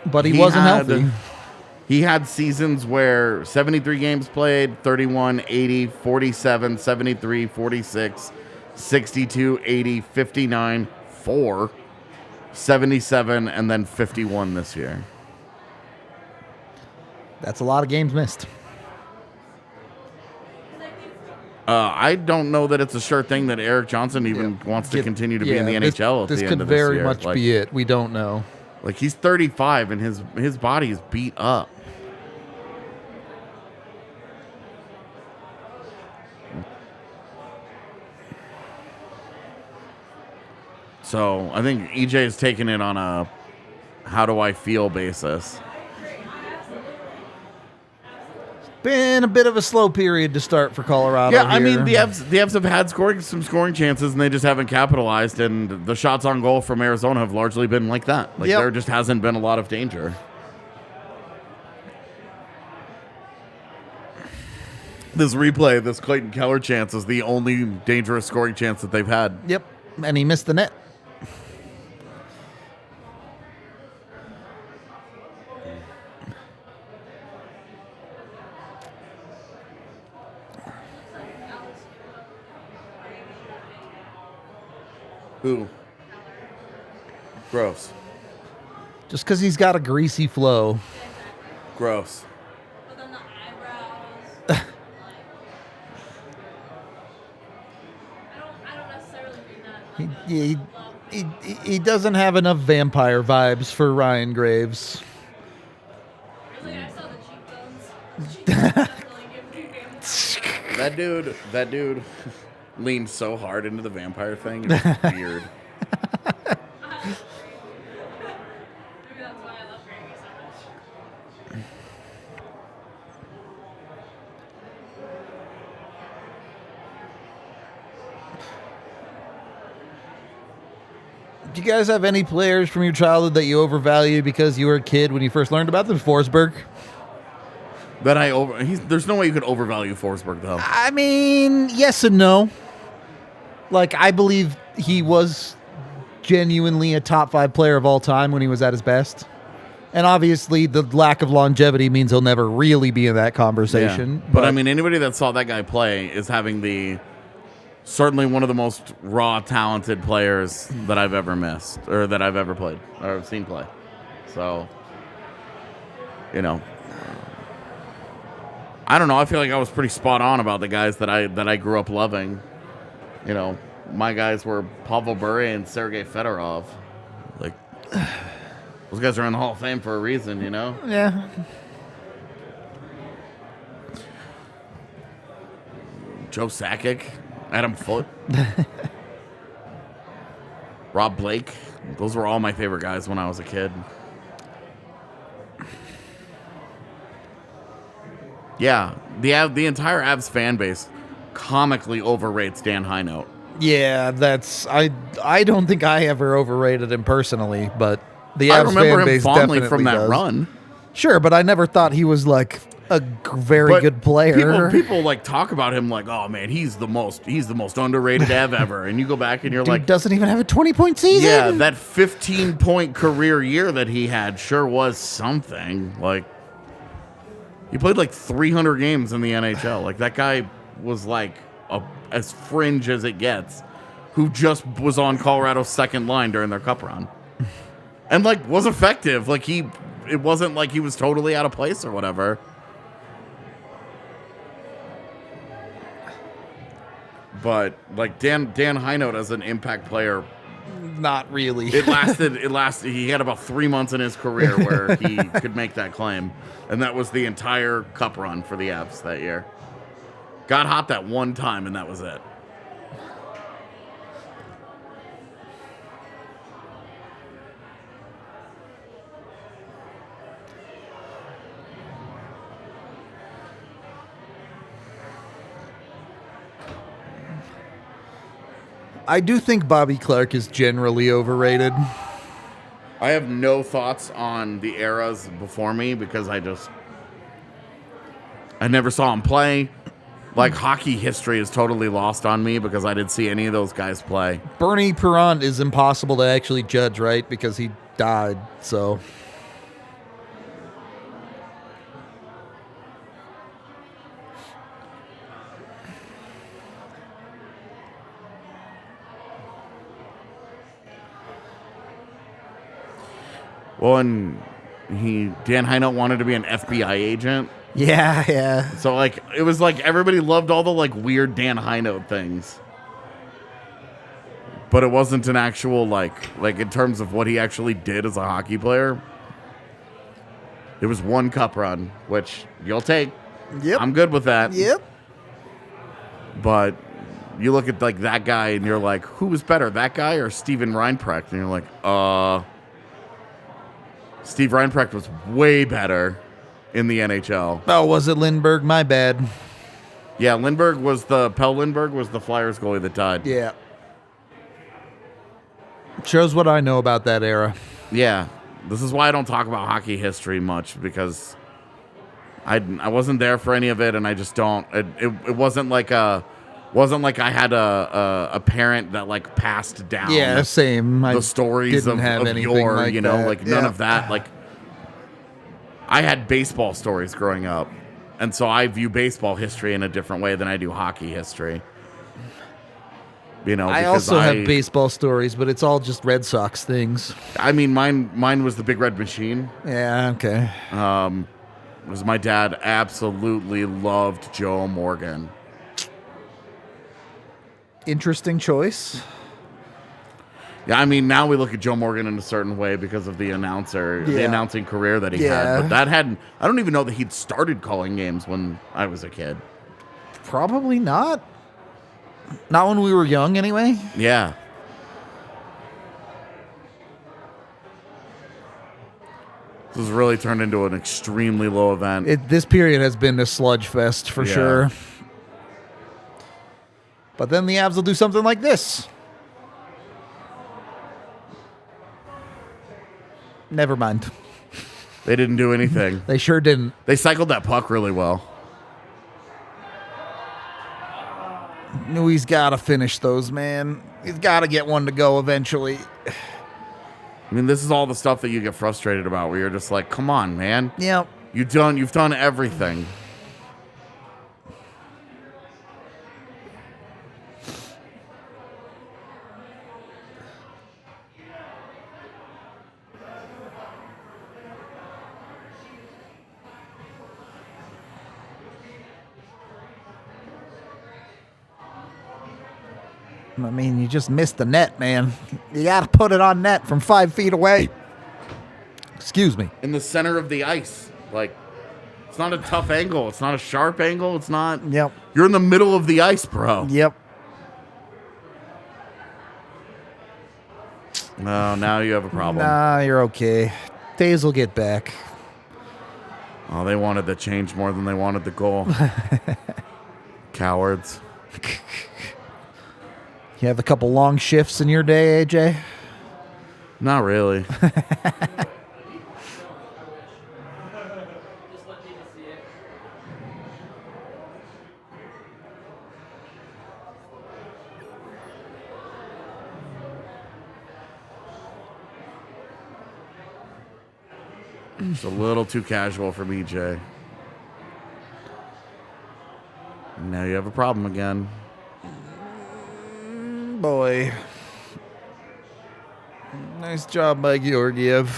but he wasn't had- healthy. He had seasons where 73 games played, 31, 80, 47, 73, 46, 62, 80, 59, 4, 77, and then 51 this year. That's a lot of games missed. I don't know that it's a sure thing that Eric Johnson even wants to continue to be in the NHL at the end of this year. This could very much be it. We don't know. He's 35 and his body is beat up. So I think EJ is taking it on a how do I feel basis. Been a bit of a slow period to start for Colorado. Yeah, I mean here. the Avs have had some scoring chances and they just haven't capitalized. And the shots on goal from Arizona have largely been like that. Yep. There just hasn't been a lot of danger. This replay, this Clayton Keller chance is the only dangerous scoring chance that they've had. Yep, and he missed the net. Who? Gross. Just because he's got a greasy flow. Gross. But then the eyebrows. He doesn't have enough vampire vibes for Ryan Graves. Really, I saw the cheekbones. That dude leaned so hard into the vampire thing. It was weird. Maybe that's why I love Gravy so much. Do you guys have any players from your childhood that you overvalue because you were a kid when you first learned about them? Forsberg? There's no way you could overvalue Forsberg, though. I mean, yes and no. Like, I believe he was genuinely a top 5 player of all time when he was at his best. And obviously, the lack of longevity means he'll never really be in that conversation. Yeah. But I mean, anybody that saw that guy play is having certainly one of the most raw, talented players that I've ever missed, or that I've ever played, or seen play. So, I don't know. I feel like I was pretty spot on about the guys that I grew up loving. My guys were Pavel Bure and Sergei Fedorov. Like, those guys are in the Hall of Fame for a reason, Yeah. Joe Sakic, Adam Foote, Rob Blake. Those were all my favorite guys when I was a kid. Yeah, the entire Avs fan base comically overrates Dan Heinout. Yeah, I don't think I ever overrated him personally, but the I Avs remember fan him base fondly definitely from that does. run. Sure, but I never thought he was like a very But good player. People like talk about him like, oh man, he's the most underrated Av ever. And you go back and you're Dude like, doesn't even have a 20-point season. yeah, that 15-point career year that he had sure was something. Like, he played like 300 games in the NHL. Like, that guy was like as fringe as it gets, who just was on Colorado's second line during their cup run. And like was effective. Like, it wasn't like he was totally out of place or whatever. But like Dan Heinout as an impact player, Not really. it lasted. He had about 3 months in his career where he could make that claim, and that was the entire cup run for the Avs that year. Got hot that one time, and that was it. I do think Bobby Clark is generally overrated. I have no thoughts on the eras before me because I never saw him play. Like, hockey history is totally lost on me because I didn't see any of those guys play. Bernie Perron is impossible to actually judge, right? Because he died, so... Well, and Dan Heinout wanted to be an FBI agent. Yeah. So, like, it was like everybody loved all the, like, weird Dan Heinout things. But it wasn't an actual, like in terms of what he actually did as a hockey player. It was one cup run, which you'll take. Yep. I'm good with that. Yep. But you look at, like, that guy and you're like, who was better, that guy or Steven Reinprecht? And you're like, Steve Reinprecht was way better in the NHL. Oh, was it Lindbergh? My bad. Yeah, Pell Lindbergh was the Flyers goalie that died. Yeah. Shows what I know about that era. Yeah. This is why I don't talk about hockey history much, because I wasn't there for any of it, and I just don't. It wasn't like I had a parent that, like, passed down. Yeah, same. The stories of yore, like none Yeah. of that. Like, I had baseball stories growing up, and so I view baseball history in a different way than I do hockey history. I also have baseball stories, but it's all just Red Sox things. I mean, mine was the Big Red Machine. Yeah, okay. Was my dad absolutely loved Joe Morgan. Interesting choice. Yeah, I mean, now we look at Joe Morgan in a certain way because of the announcing career that he had. But that hadn't. I don't even know that he'd started calling games when I was a kid. Probably not. Not when we were young, anyway. Yeah. This has really turned into an extremely low event. This period has been a sludge fest for sure. But then the Avs will do something like this. Never mind. They didn't do anything. They sure didn't. They cycled that puck really well. No, he's got to finish those, man. He's got to get one to go eventually. I mean, this is all the stuff that you get frustrated about, where you're just like, "Come on, man! Yep. You've done everything." I mean, you just missed the net, man. You got to put it on net from 5 feet away. Excuse me. In the center of the ice. Like, it's not a tough angle. It's not a sharp angle. It's not. Yep. You're in the middle of the ice, bro. Yep. No, now you have a problem. Nah, you're okay. Days will get back. Oh, they wanted the change more than they wanted the goal. Cowards. You have a couple long shifts in your day, AJ? Not really. Just let me see it. It's a little too casual for me, Jay. Now you have a problem again. Boy. Nice job by Georgiev.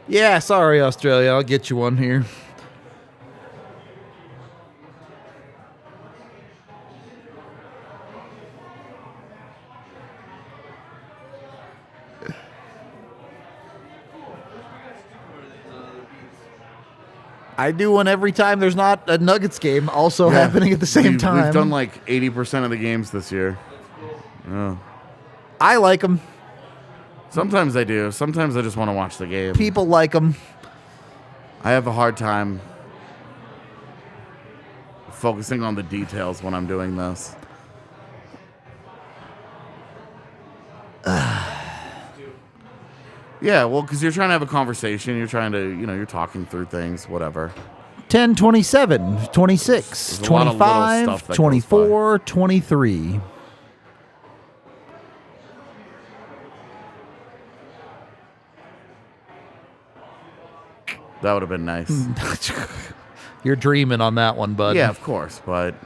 Yeah, sorry, Australia. I'll get you one here. I do one every time there's not a Nuggets game also happening at the same time. We've done like 80% of the games this year. Oh. I like them. Sometimes I do. Sometimes I just want to watch the game. People like them. I have a hard time focusing on the details when I'm doing this. Yeah, well, because you're trying to have a conversation. You're trying to, you're talking through things, whatever. 10, 27, 26, There's a lot of little 25, stuff that goes 24, 23. That would have been nice. You're dreaming on that one, bud. Yeah, of course, but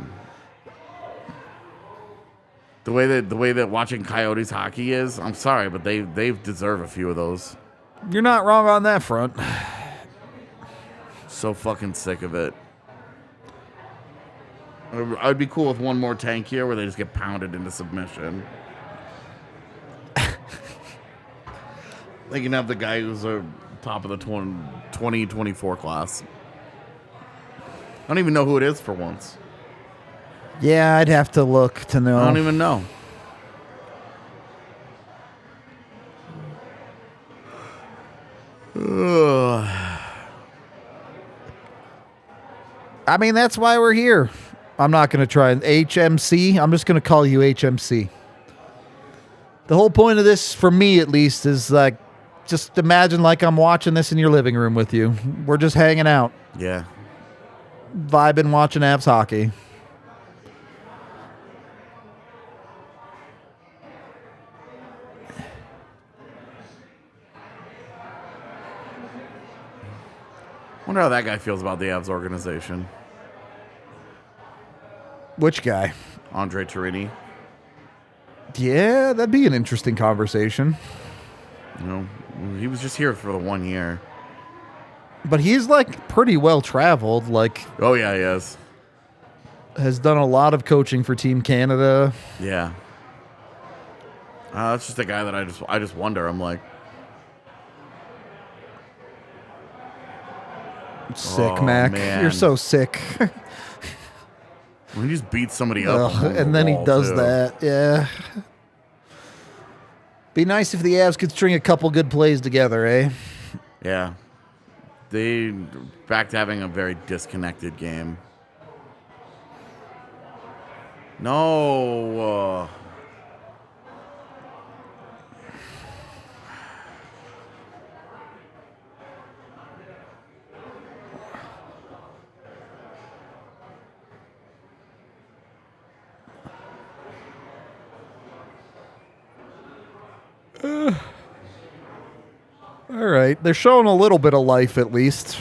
the way that watching Coyotes hockey is, I'm sorry, but they deserve a few of those. You're not wrong on that front. So fucking sick of it. I'd be cool with one more tank here where they just get pounded into submission. They can have the guy who's a top of the 2024 class. I don't even know who it is for once. Yeah, I'd have to look to know. I don't even know. I mean, that's why we're here. I'm not going to try HMC. I'm just going to call you HMC. The whole point of this, for me at least, is like, just imagine like I'm watching this in your living room with you. We're just hanging out, Yeah. vibing, watching Avs hockey. Wonder how that guy feels about the Avs organization. Which guy? Andre Torini. Yeah, that'd be an interesting conversation. He was just here for the 1 year. But he's like pretty well traveled. Like, Oh yeah, he is. has done a lot of coaching for Team Canada. Yeah. That's just a guy that I just wonder. I'm like, sick, oh, Mac. man. You're so sick. he just beats somebody up. Ugh, and then he does that. Yeah. Be nice if the Avs could string a couple good plays together, eh? Yeah. They back to having a very disconnected game. No. All right. They're showing a little bit of life at least.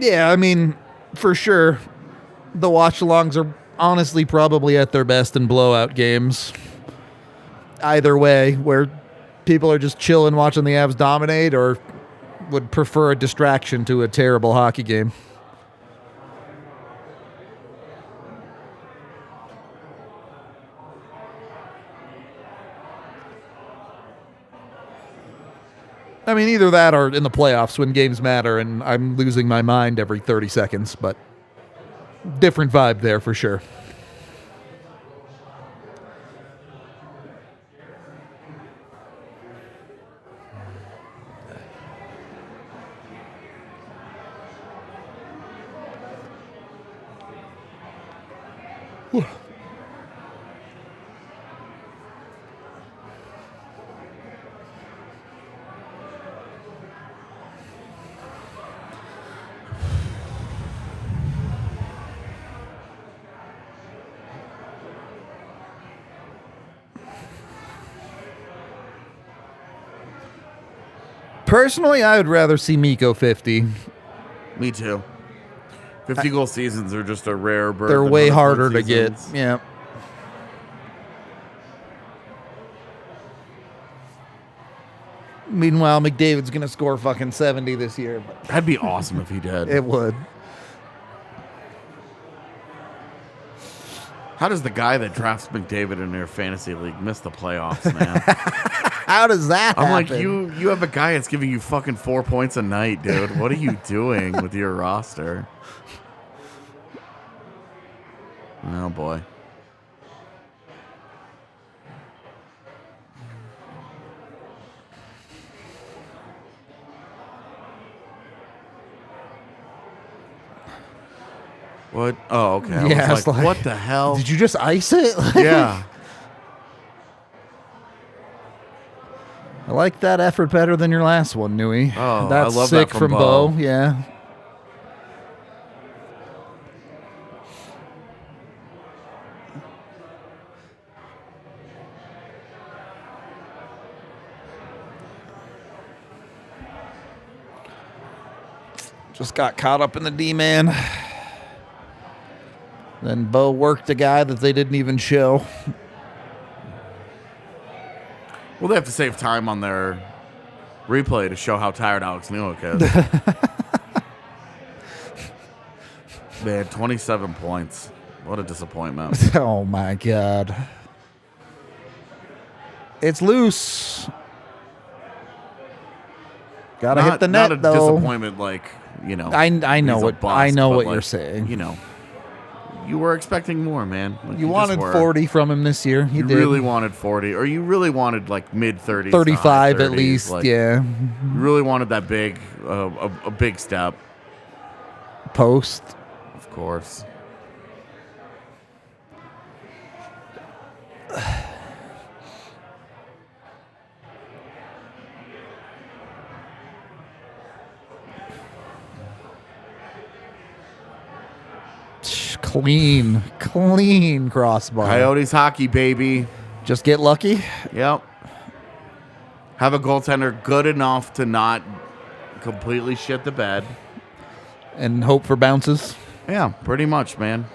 Yeah, I mean, for sure, the watch-alongs are honestly probably at their best in blowout games. Either way, where people are just chilling watching the Avs dominate or would prefer a distraction to a terrible hockey game. I mean, either that or in the playoffs when games matter and I'm losing my mind every 30 seconds, but different vibe there for sure. Whew. Personally, I would rather see Mikko 50. Me too. 50-goal seasons are just a rare bird. They're than way 100-point harder to get. seasons. Yeah. Meanwhile, McDavid's going to score fucking 70 this year. But That'd be awesome if he did. it would. How does the guy that drafts McDavid in their fantasy league miss the playoffs, man? How does that I'm happen? like, you have a guy that's giving you fucking 4 points a night, dude. What are you doing with your roster? Oh, boy. What? Oh, okay. I Yeah, was it's like, like- what the hell? Did you just ice it? Yeah. I like that effort better than your last one, Nui. Oh, That's I love that sick from from Bo. Bo. Yeah. Just got caught up in the D-man. Then Bo worked a guy that they didn't even show. Well, they have to save time on their replay to show how tired Alex Newhook is. They had 27 points. What a disappointment. Oh, my God. It's loose. Gotta hit the net, not a though. disappointment like, you know. I know he's a what bust, I know but, what like, you're saying. You know, you were expecting more, man. Like, You just wanted were. 40 from him this year. He You did. really wanted 40, or you really wanted like mid 30s, 35 at 30s, least. like, Yeah. You really wanted that big, a big step, Post. of course. Clean crossbar. Coyotes hockey, baby. Just get lucky. Yep. Have a goaltender good enough to not completely shit the bed. And hope for bounces. Yeah, pretty much, man.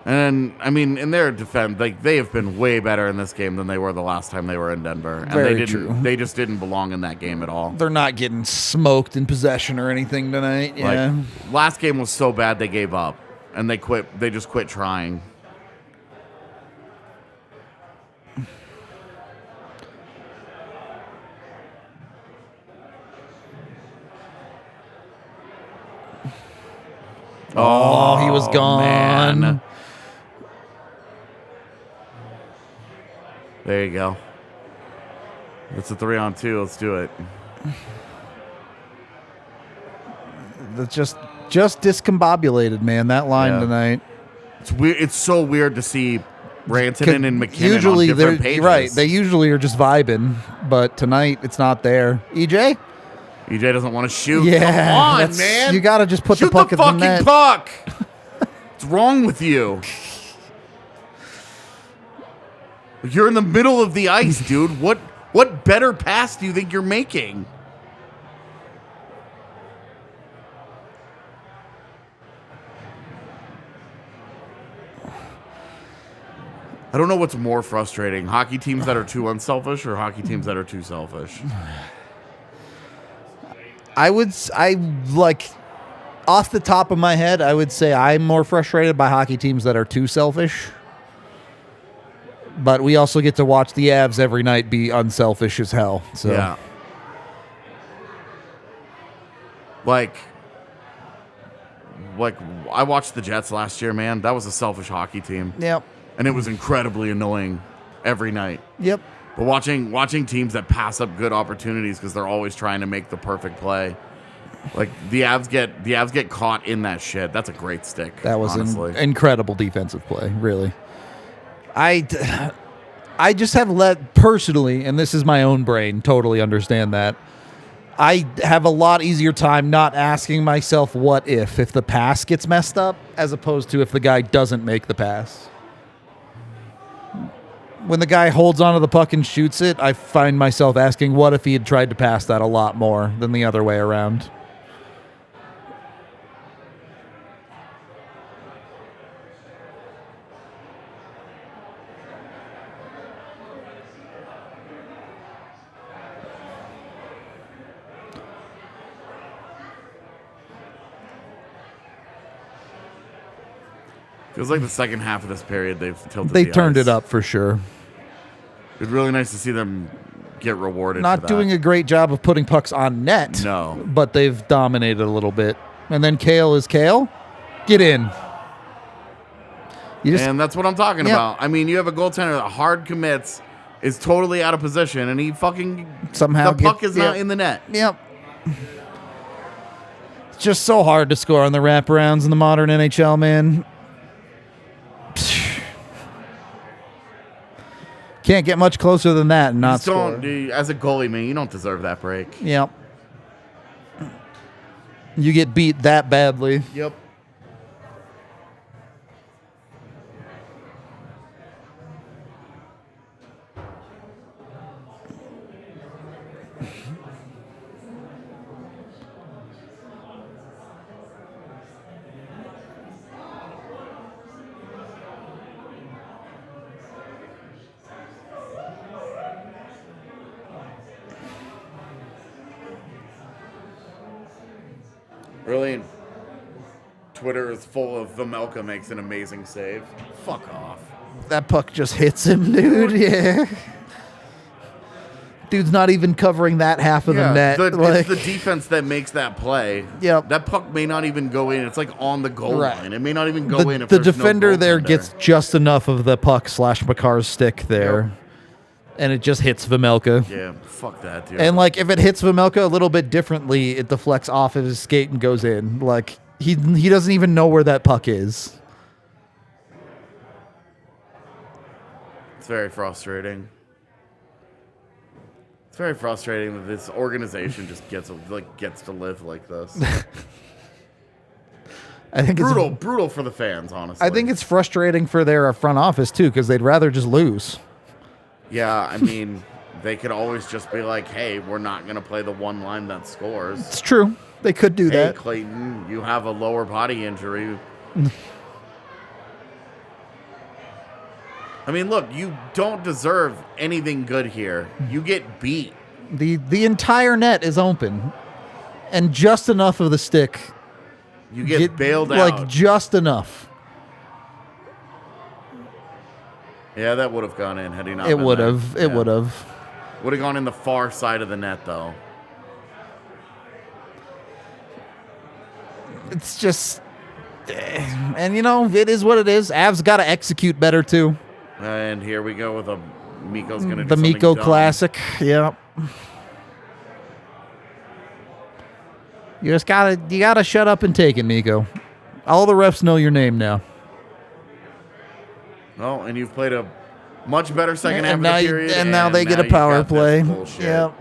And I mean, in their defense, like they have been way better in this game than they were the last time they were in Denver. And Very true. They just didn't belong in that game at all. They're not getting smoked in possession or anything tonight. Yeah. Like, last game was so bad they gave up and they quit. They just quit trying. Oh, he was gone. Man. There you go. It's a 3-on-2. Let's do it. That's just discombobulated, man. That line tonight. It's weird. It's so weird to see Rantanen and McKinnon usually on different pages. Right. They usually are just vibing, but tonight it's not there. EJ? EJ doesn't want to shoot. Yeah, Come on, man. You got to just put Shoot the puck the in the fucking net. puck. What's wrong with you? You're in the middle of the ice, dude. What better pass do you think you're making? I don't know what's more frustrating. Hockey teams that are too unselfish or hockey teams that are too selfish. I like off the top of my head, I would say I'm more frustrated by hockey teams that are too selfish. But we also get to watch the Avs every night be unselfish as hell. So yeah. Like I watched the Jets last year, man. That was a selfish hockey team. Yep. And it was incredibly annoying every night. Yep. But watching teams that pass up good opportunities because they're always trying to make the perfect play. Like the Avs get caught in that shit. That's a great stick. That was honestly. an incredible defensive play, really. I just have let personally, and this is my own brain, totally understand that. I have a lot easier time not asking myself what if the pass gets messed up as opposed to if the guy doesn't make the pass. When the guy holds onto the puck and shoots it, I find myself asking what if he had tried to pass that a lot more than the other way around. Feels like the second half of this period they've tilted. They the turned ice. it up for sure. It's really nice to see them get rewarded. Not for that. doing a great job of putting pucks on net. No. But they've dominated a little bit. And then Kale is Kale. Get in. And that's what I'm talking Yeah. about. I mean, you have a goaltender that hard commits, is totally out of position, and he fucking Somehow the puck gets- is not yep. in the net. Yep. It's just so hard to score on the wraparounds in the modern NHL, man. Can't get much closer than that and not Just don't, score. dude, as a goalie, man, you don't deserve that break. Yep. You get beat that badly. Yep. Really? Twitter is full of Vemelka makes an amazing save. Fuck off. That puck just hits him, dude. Yeah. Dude's not even covering that half of the net. It's the defense that makes that play. Yep. That puck may not even go in. It's like on the goal Right. line. It may not even go in if the there's defender no there goaltender. gets just enough of the puck / Makar's stick there. Yep. And it just hits Vemelka. Yeah, fuck that, dude. And like if it hits Vemelka a little bit differently, it deflects off of his skate and goes in. Like he doesn't even know where that puck is. It's very frustrating. It's very frustrating that this organization just gets to live like this. I think brutal for the fans, honestly. I think it's frustrating for their front office too, because they'd rather just lose. Yeah, I mean, they could always just be like, hey, we're not going to play the one line that scores. It's true. They could do Hey, that. Clayton, you have a lower body injury. I mean, look, you don't deserve anything good here. You get beat. The entire net is open, and just enough of the stick. You get bailed like out. just enough. Yeah, that would have gone in had he not It been would there. have. It Yeah. would have. Would have gone in the far side of the net, though. It's just, and it is what it is. Avs got to execute better too. And here we go with a Mikko's going to do The something Mikko dumb. Classic. Yeah. You gotta shut up and take it, Mikko. All the refs know your name now. Oh, and you've played a much better second half And of now the you- period. and now they get a you've power got this play. bullshit. Yep.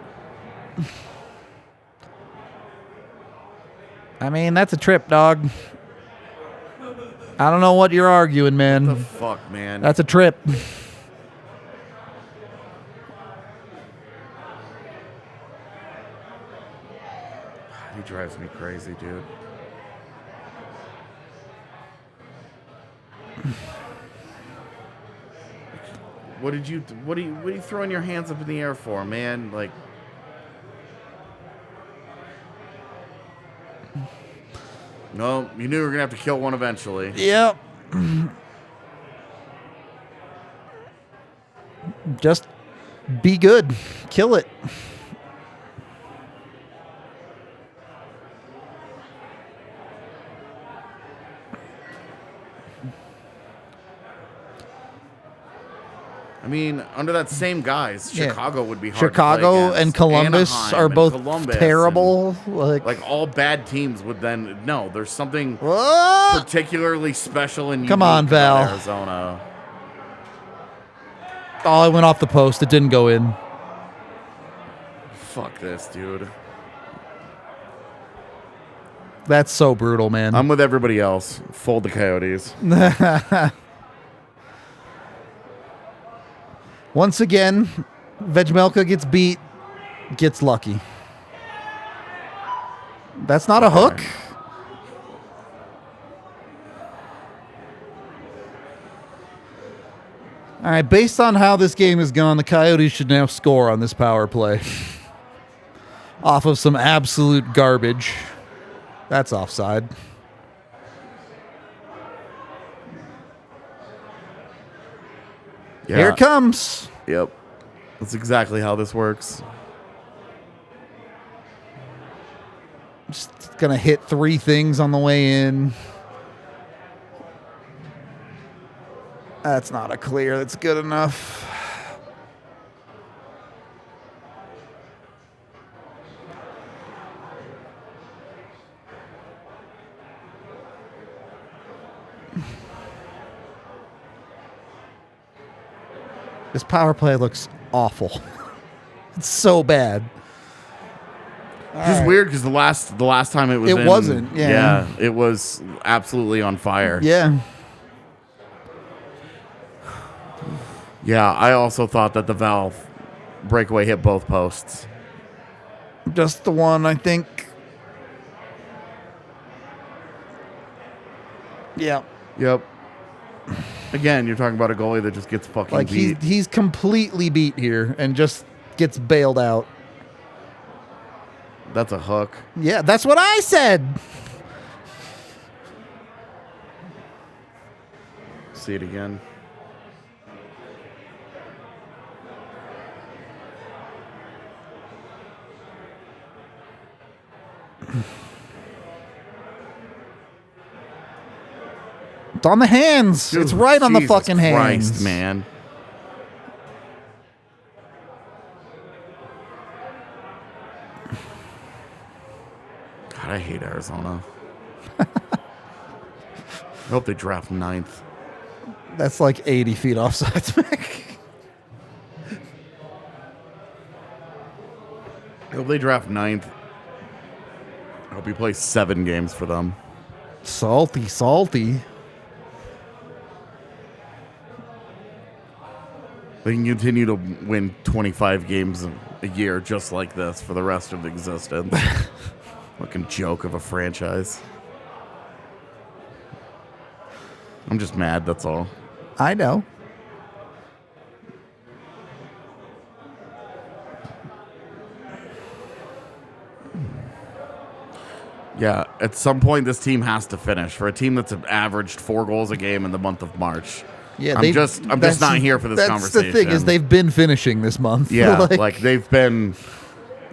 I mean, that's a trip, dog. I don't know what you're arguing, The man. fuck, man. That's a trip. He drives me crazy, dude. What are you throwing your hands up in the air for, man? Like, no, you knew you were gonna have to kill one eventually. Yep. Just be good. Kill it. I mean, under that same guys, Yeah. Chicago would be hard to play Chicago against. and Columbus Anaheim are and both Columbus terrible. Like all bad teams would then no. There's something What? particularly special and Come unique on, Val. about Arizona. Oh, it went off the post. It didn't go in. Fuck this, dude. That's so brutal, man. I'm with everybody else. Fold the Coyotes. Once again, Vejmelka gets beat, gets lucky. That's not a hook. All right, based on how this game has gone, the Coyotes should now score on this power play. Off of some absolute garbage. That's offside. Yeah. Here it comes. Yep. That's exactly how this works. Just gonna hit 3 things on the way in. That's not a clear. That's good enough. This power play looks awful. It's so bad. Which is weird because the last time it was It wasn't, yeah. it was absolutely on fire. Yeah. Yeah, I also thought that the Valve breakaway hit both posts. Just the one, I think. Yeah. Yep. Again, you're talking about a goalie that just gets fucking Like beat. he's completely beat here and just gets bailed out. That's a hook. Yeah, that's what I said. See it again. It's on the hands. Dude, it's right on the Jesus fucking Christ, hands. man. God, I hate Arizona. I hope they draft 9th. That's like 80 feet offside. I hope they draft 9th. I hope he plays 7 games for them. Salty, salty. They can continue to win 25 games a year just like this for the rest of existence. Fucking joke of a franchise. I'm just mad, that's all. I know. Yeah, at some point this team has to finish. For a team that's averaged 4 goals a game in the month of March. Yeah, I'm just not here for this conversation. That's the thing, is they've been finishing this month. Yeah, like they've been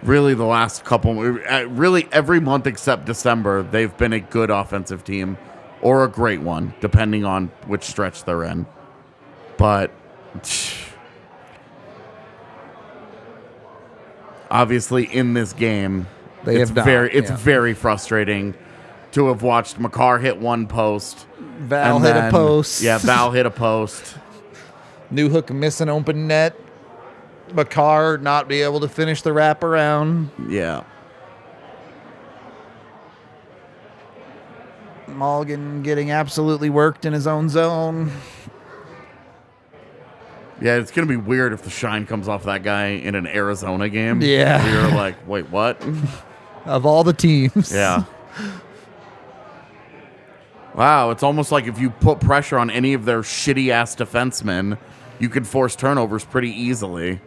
really the last couple, really every month except December, they've been a good offensive team or a great one, depending on which stretch they're in. But obviously in this game, it's very frustrating to have watched Makar hit one post. Val hit a post. Yeah, Val hit a post. Newhook miss an open net. Makar not be able to finish the wraparound. Yeah. Mulligan getting absolutely worked in his own zone. Yeah, it's going to be weird if the shine comes off that guy in an Arizona game. Yeah. You're like, wait, what? Of all the teams. Yeah. Wow, it's almost like if you put pressure on any of their shitty-ass defensemen, you could force turnovers pretty easily.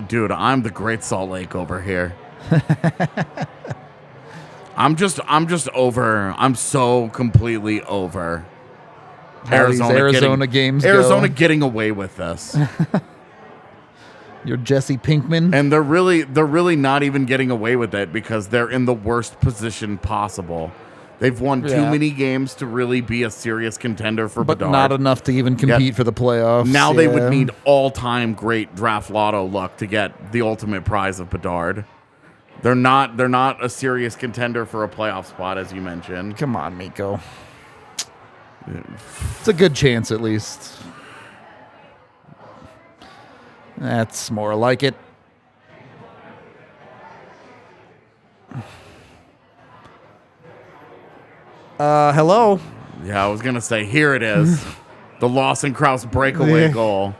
Dude, I'm the Great Salt Lake over here. I'm just over. I'm so completely over Arizona games. Arizona getting away with this. You're Jesse Pinkman, and they're really not even getting away with it because they're in the worst position possible. They've won too many games to really be a serious contender for but Bedard. Not enough to even compete for the playoffs. Now they would need all-time great draft lotto luck to get the ultimate prize of Bedard. They're not a serious contender for a playoff spot, as you mentioned. Come on, Miko. It's a good chance, at least. That's more like it. Hello? Yeah, I was going to say, here it is. The Lawson Krause breakaway goal.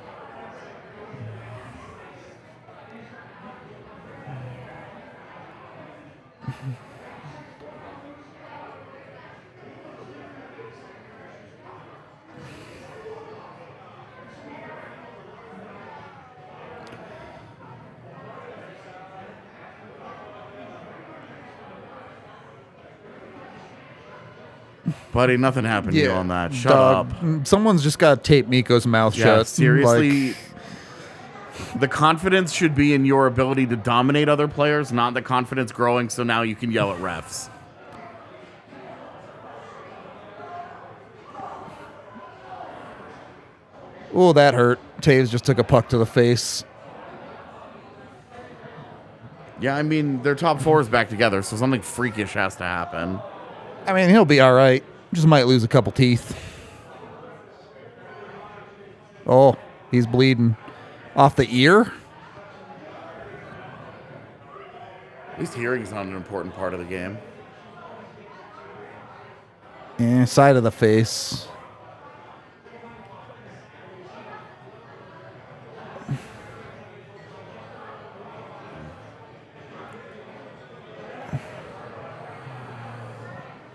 Buddy, nothing happened to you on that. Shut up. Someone's just got to tape Miko's mouth shut. Seriously, the confidence should be in your ability to dominate other players, not the confidence growing so now you can yell at refs. Oh, that hurt. Taves just took a puck to the face. Yeah, I mean, their top four is back together, so something freakish has to happen. I mean, he'll be all right. Just might lose a couple teeth. Oh, he's bleeding. Off the ear? At least hearing's not an important part of the game. Yeah, side of the face.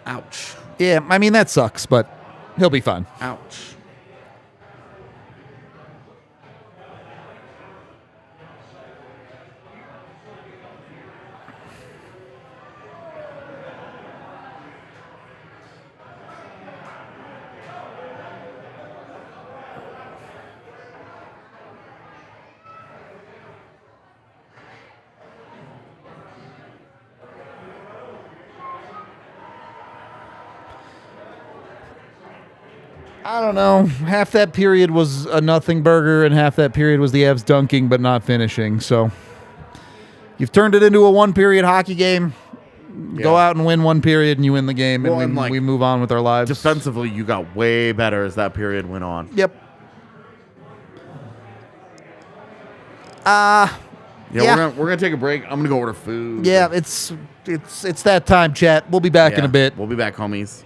Ouch. Yeah, I mean, that sucks, but he'll be fine. Ouch. I don't know. Half that period was a nothing burger, and half that period was the Avs dunking but not finishing. So you've turned it into a one-period hockey game. Go out and win one period, and you win the game, Well, and and, like, we move on with our lives. Defensively, you got way better as that period went on. Yep. Yeah, Yeah. we're gonna take a break. I'm gonna go order food. Yeah, it's that time, chat. We'll be back in a bit. We'll be back, homies.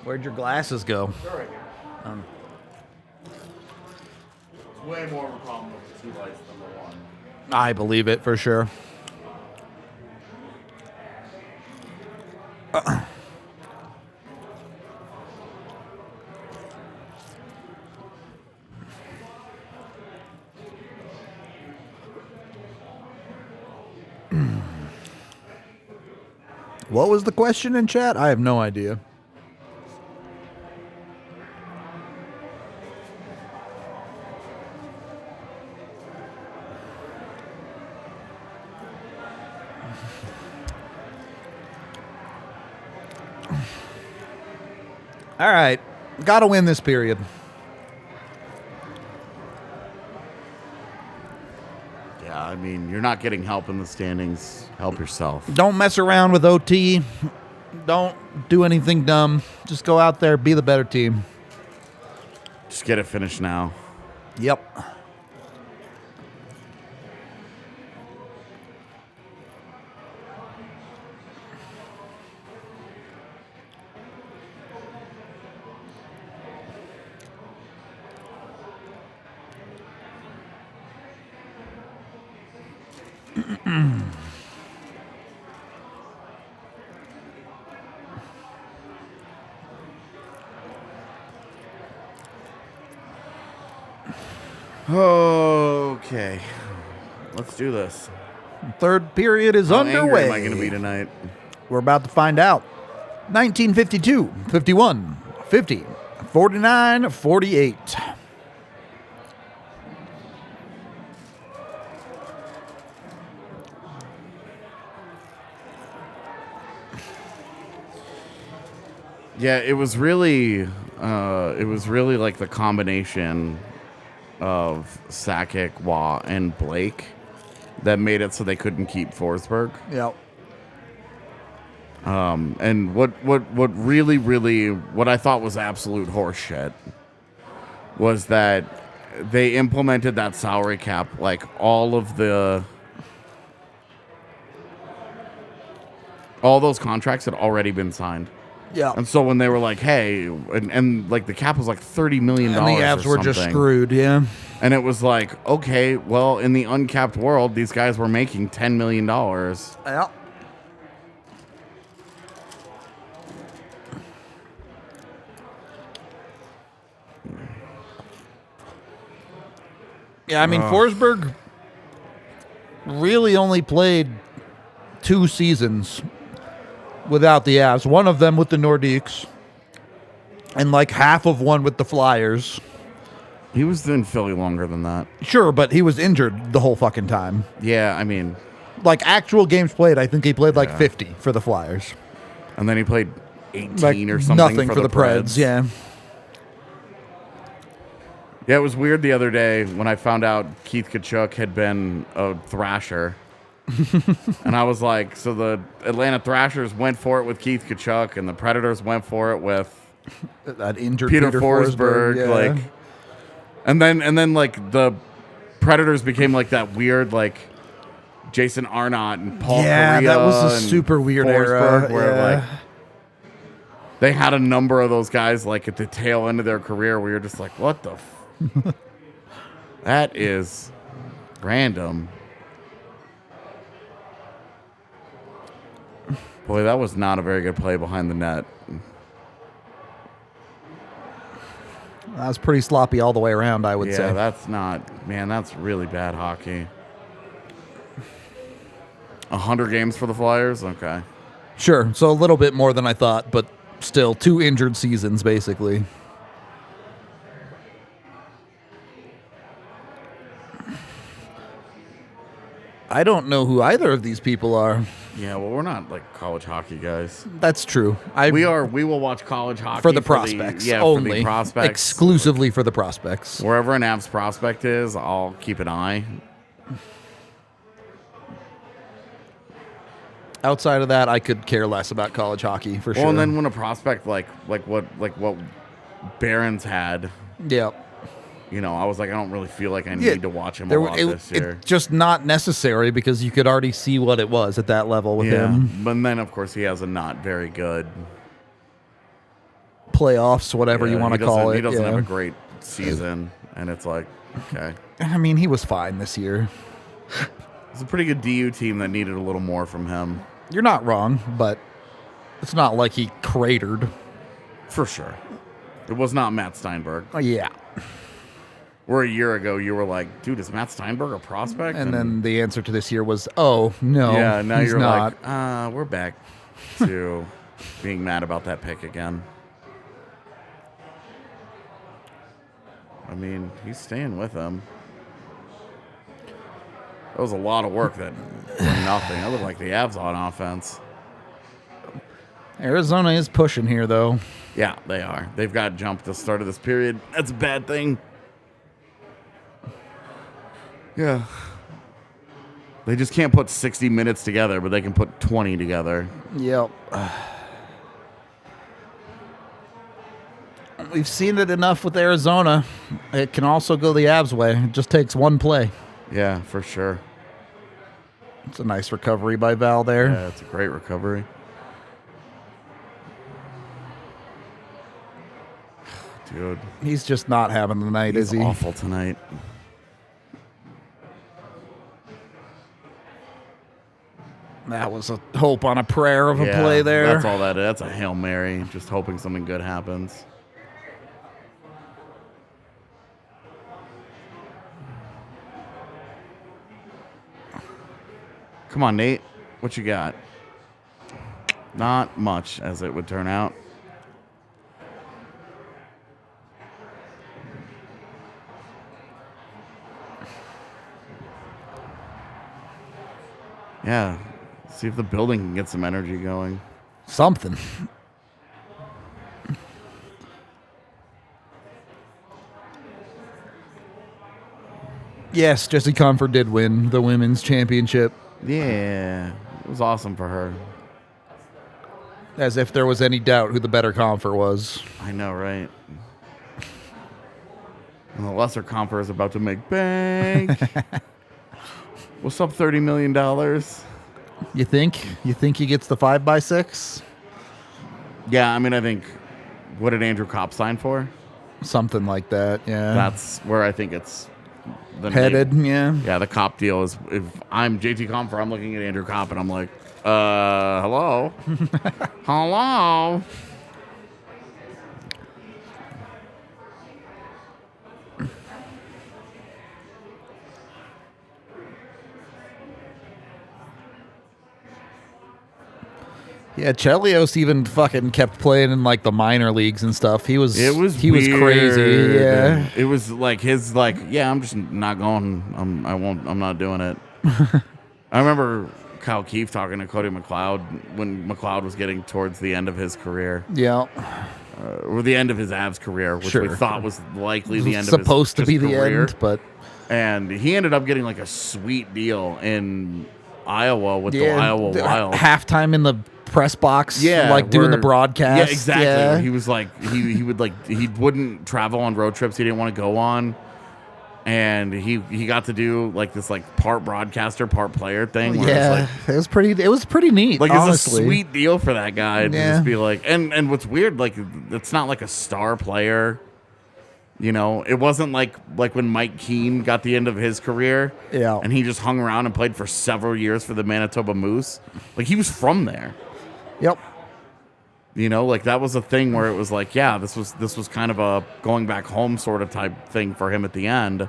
Where'd your glasses go? They're right here. It's way more of a problem with the 2 lights than the 1. I believe it for sure. What was the question in chat? I have no idea. All right. Got to win this period. Yeah, I mean, you're not getting help in the standings. Help yourself. Don't mess around with OT. Don't do anything dumb. Just go out there, be the better team. Just get it finished now. Yep. Okay. Let's do this. Third period is How angry underway. am I going to be tonight? We're about to find out. 1952, 51, 50, 49, 48. Yeah, it was really like the combination of Sakic, Waugh, and Blake that made it so they couldn't keep Forsberg. Yep. And what I thought was absolute horseshit was that they implemented that salary cap like all those contracts had already been signed. Yeah. And so when they were like, hey, and like the cap was like $30 million. And the Avs were just screwed, yeah. And it was like, okay, well, in the uncapped world, these guys were making $10 million. Yeah. Yeah, I mean, Forsberg really only played 2 seasons without the Avs. One of them with the Nordiques, and like half of one with the Flyers. He was in Philly longer than that. Sure, but he was injured the whole fucking time. Yeah, I mean, Like actual games played, I think he played like 50 for the Flyers. and then he played 18 Like or something nothing for the Preds. Yeah. Yeah, it was weird the other day when I found out Keith Tkachuk had been a Thrasher. And I was like, so the Atlanta Thrashers went for it with Keith Tkachuk, and the Predators went for it with That injured Peter Forsberg. yeah. Like, and then like the Predators became like that weird like Jason Arnott and Paul Yeah, Kariya that was a and super weird Forsberg, era. where Yeah. like they had a number of those guys like at the tail end of their career where you're just like, what the that is random. Boy, that was not a very good play behind the net. That was pretty sloppy all the way around, I would Yeah, say. that's really bad hockey. 100 games for the Flyers? Okay. Sure, so a little bit more than I thought, but still 2 injured seasons, basically. I don't know who either of these people are. Yeah, well, we're not like college hockey guys. That's true. We will watch college hockey for the prospects For only. the prospects. Exclusively for the prospects. Wherever an Avs prospect is, I'll keep an eye. Outside of that, I could care less about college hockey for sure. Well, and then when a prospect like what Barons had, yeah. you know, I was like, I don't really feel like I need to watch him a lot this year. It's just not necessary because you could already see what it was at that level with him. But then, of course, he has a not very good playoffs, whatever you want to call it. He doesn't have a great season, and it's like, okay. I mean, he was fine this year. It's a pretty good DU team that needed a little more from him. You're not wrong, but it's not like he cratered. For sure. It was not Matt Steinberg. Oh, yeah. Where a year ago you were like, dude, is Matt Steinberg a prospect? And then the answer to this year was, oh, no, yeah, now he's you're not. like, we're back to being mad about that pick again. I mean, he's staying with him. That was a lot of work that for nothing. That looked like the Avs on offense. Arizona is pushing here, though. Yeah, they are. They've got jumped at the start of this period. That's a bad thing. Yeah. They just can't put 60 minutes together, but they can put 20 together. Yep. We've seen it enough with Arizona. It can also go the Avs way. It just takes one play. Yeah, for sure. It's a nice recovery by Val there. Yeah, it's a great recovery. Dude. He's just not having the night, He's is he? awful tonight. That was a hope on a prayer of a play there. That's all that is. That's a Hail Mary, just hoping something good happens. Come on, Nate. What you got? Not much, as it would turn out. Yeah. See if the building can get some energy going. Something. Yes, Jesse Comfort did win the women's championship. Yeah. It was awesome for her. As if there was any doubt who the better Comfort was. I know, right? And the lesser comper is about to make bank. What's up, $30 million? You think? You think he gets the 5x6? Yeah, I mean, I think, what did Andrew Kopp sign for? Something like that, yeah. That's where I think it's headed, yeah. Yeah, the Kopp deal is, if I'm JT Comfer, I'm looking at Andrew Kopp and I'm like, hello? Hello? Yeah, Chelios even fucking kept playing in like the minor leagues and stuff. He was It was he was weird. crazy. Yeah. It was like his yeah, I'm just not going. I'm not doing it. I remember Kyle Keefe talking to Cody McLeod when McLeod was getting towards the end of his career. Yeah. Or the end of his Avs career, which we thought was likely the end of his supposed to be the career. end, but and he ended up getting like a sweet deal in Iowa with the Iowa Wild. Halftime in the press box, yeah, like doing the broadcast. Yeah, exactly. Yeah. He was like he would like he wouldn't travel on road trips he didn't want to go on, and he got to do like this like part broadcaster, part player thing. Where Yeah, it was pretty neat. Like honestly. It's a sweet deal for that guy to just be like, and what's weird, like it's not like a star player. You know, it wasn't like when Mike Keane got the end of his career, and he just hung around and played for several years for the Manitoba Moose. Like he was from there. Yep. You know, like that was a thing where it was like, yeah, this was kind of a going back home sort of type thing for him at the end.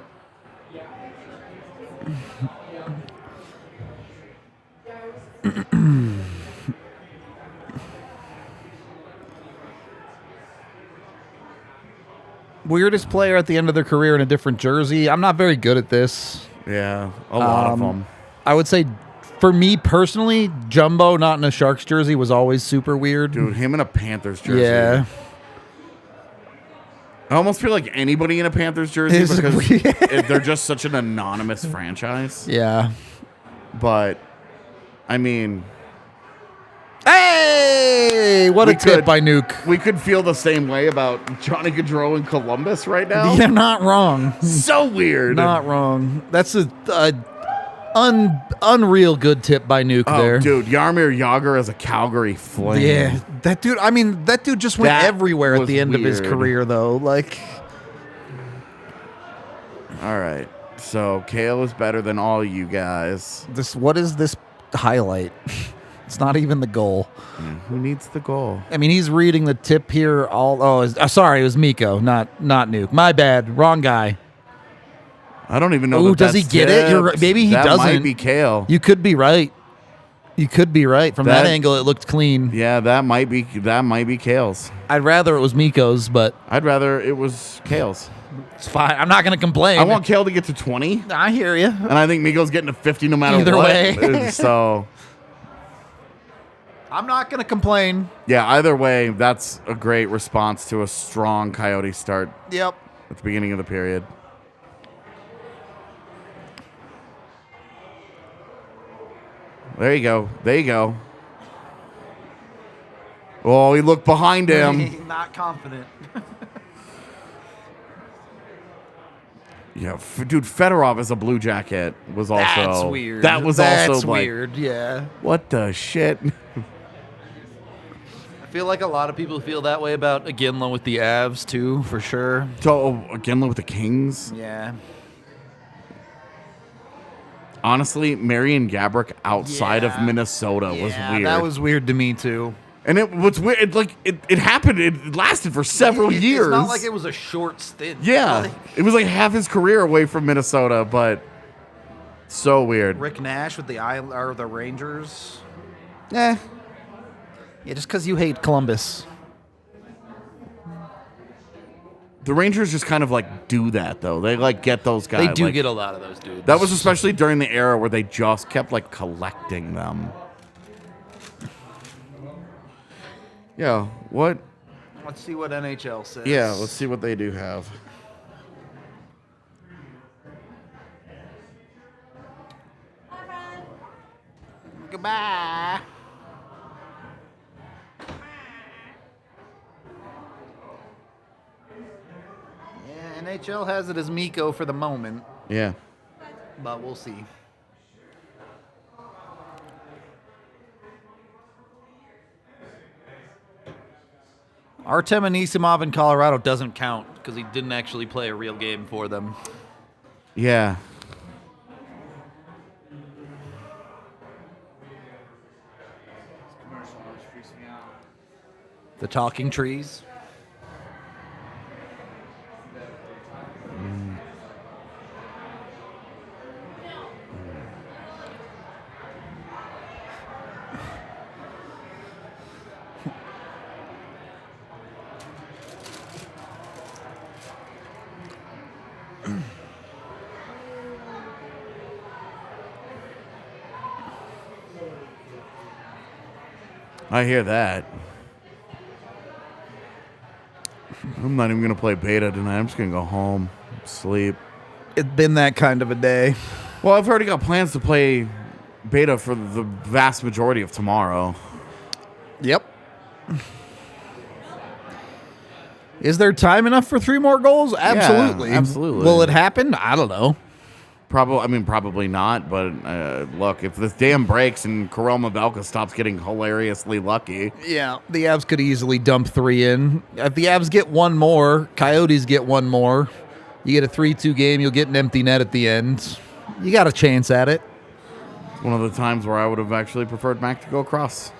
Weirdest player at the end of their career in a different jersey. I'm not very good at this. Yeah, a lot of them. I would say, for me personally, Jumbo not in a Sharks jersey was always super weird. Dude, him in a Panthers jersey. Yeah. I almost feel like anybody in a Panthers jersey because they're just such an anonymous franchise. Yeah. But, I mean... Hey! What a tip by Nuke. We could feel the same way about Johnny Gaudreau in Columbus right now. You're not wrong. So weird. Not wrong. That's Unreal good tip by Nuke there. Dude, Jaromir Jagr as a Calgary Flame. Yeah, that dude. I mean, that dude just went That everywhere at was the end of his weird. career, though. Like, All right. So Kale is better than all you guys. what is this highlight? It's not even the goal. Who needs the goal? I mean, he's reading the tip here. Sorry, it was Miko, not Nuke. My bad, wrong guy. I don't even know. Ooh, that does he that's get it? You're tipped. right. Maybe he that doesn't. Might be Kale. You could be right. From that angle. It looked clean. Yeah, that might be Kale's. I'd rather it was Miko's, but I'd rather it was Kale's. it's fine. I'm not going to complain. I want Kale to get to 20, I hear you. and I think Miko's getting to 50 no matter Either what. way. So I'm not going to complain. yeah, either way, that's a great response to a strong Coyote start Yep. at the beginning of the period. There you go. Oh, he looked behind him. Not confident. Yeah, dude, Fedorov as a Blue Jacket was also... That's weird. That was That's also like, weird, yeah. what the shit? I feel like a lot of people feel that way about Iginla with the Avs, too, for sure. So, again, with the Kings. Yeah. Honestly, Marian Gaborik outside of Yeah. Minnesota was weird. That was weird to me, too. And what's weird, it happened, it lasted for several years. It's not like it was a short stint. Yeah. Like, It was like half his career away from Minnesota, but so weird. Rick Nash with the Rangers. Eh. Yeah, just because you hate Columbus. The Rangers just kind of like do that, though. They like get those guys. They do like, get a lot of those dudes. That was especially during the era where they just kept like collecting them. Yeah, what? Let's see what NHL says. Yeah, let's see what they do have. Goodbye. Yeah, NHL has it as Miko for the moment, Yeah. but we'll see. Artem Anisimov in Colorado doesn't count because he didn't actually play a real game for them. Yeah. Commercial always freaks me out. The Talking Trees. I hear that. I'm not even going to play beta tonight. I'm just going to go home, sleep. It's been that kind of a day. Well, I've already got plans to play beta for the vast majority of tomorrow. Yep. Is there time enough for 3 more goals? Absolutely. absolutely. Will it happen? I don't know. Probably not. But look, if this dam breaks and Karoma Velka stops getting hilariously lucky, Yeah, the Avs could easily dump 3 in. If the Avs get 1 more, Coyotes get 1 more. You get a 3-2 game, you'll get an empty net at the end. You got a chance at it. one of the times where I would have actually preferred Mac to go across.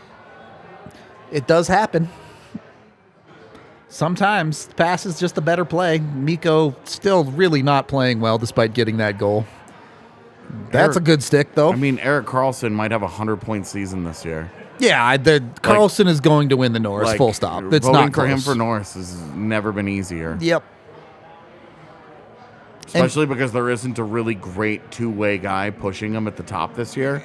It does happen. Sometimes pass is just a better play. Miko still really not playing well despite getting that goal. That's a good stick, though. I mean, Erik Karlsson might have a 100-point season this year. Yeah, Carlson is going to win the Norris, full stop. It's voting not for close. him for Norris has never been easier. Yep. Especially because there isn't a really great two-way guy pushing him at the top this year.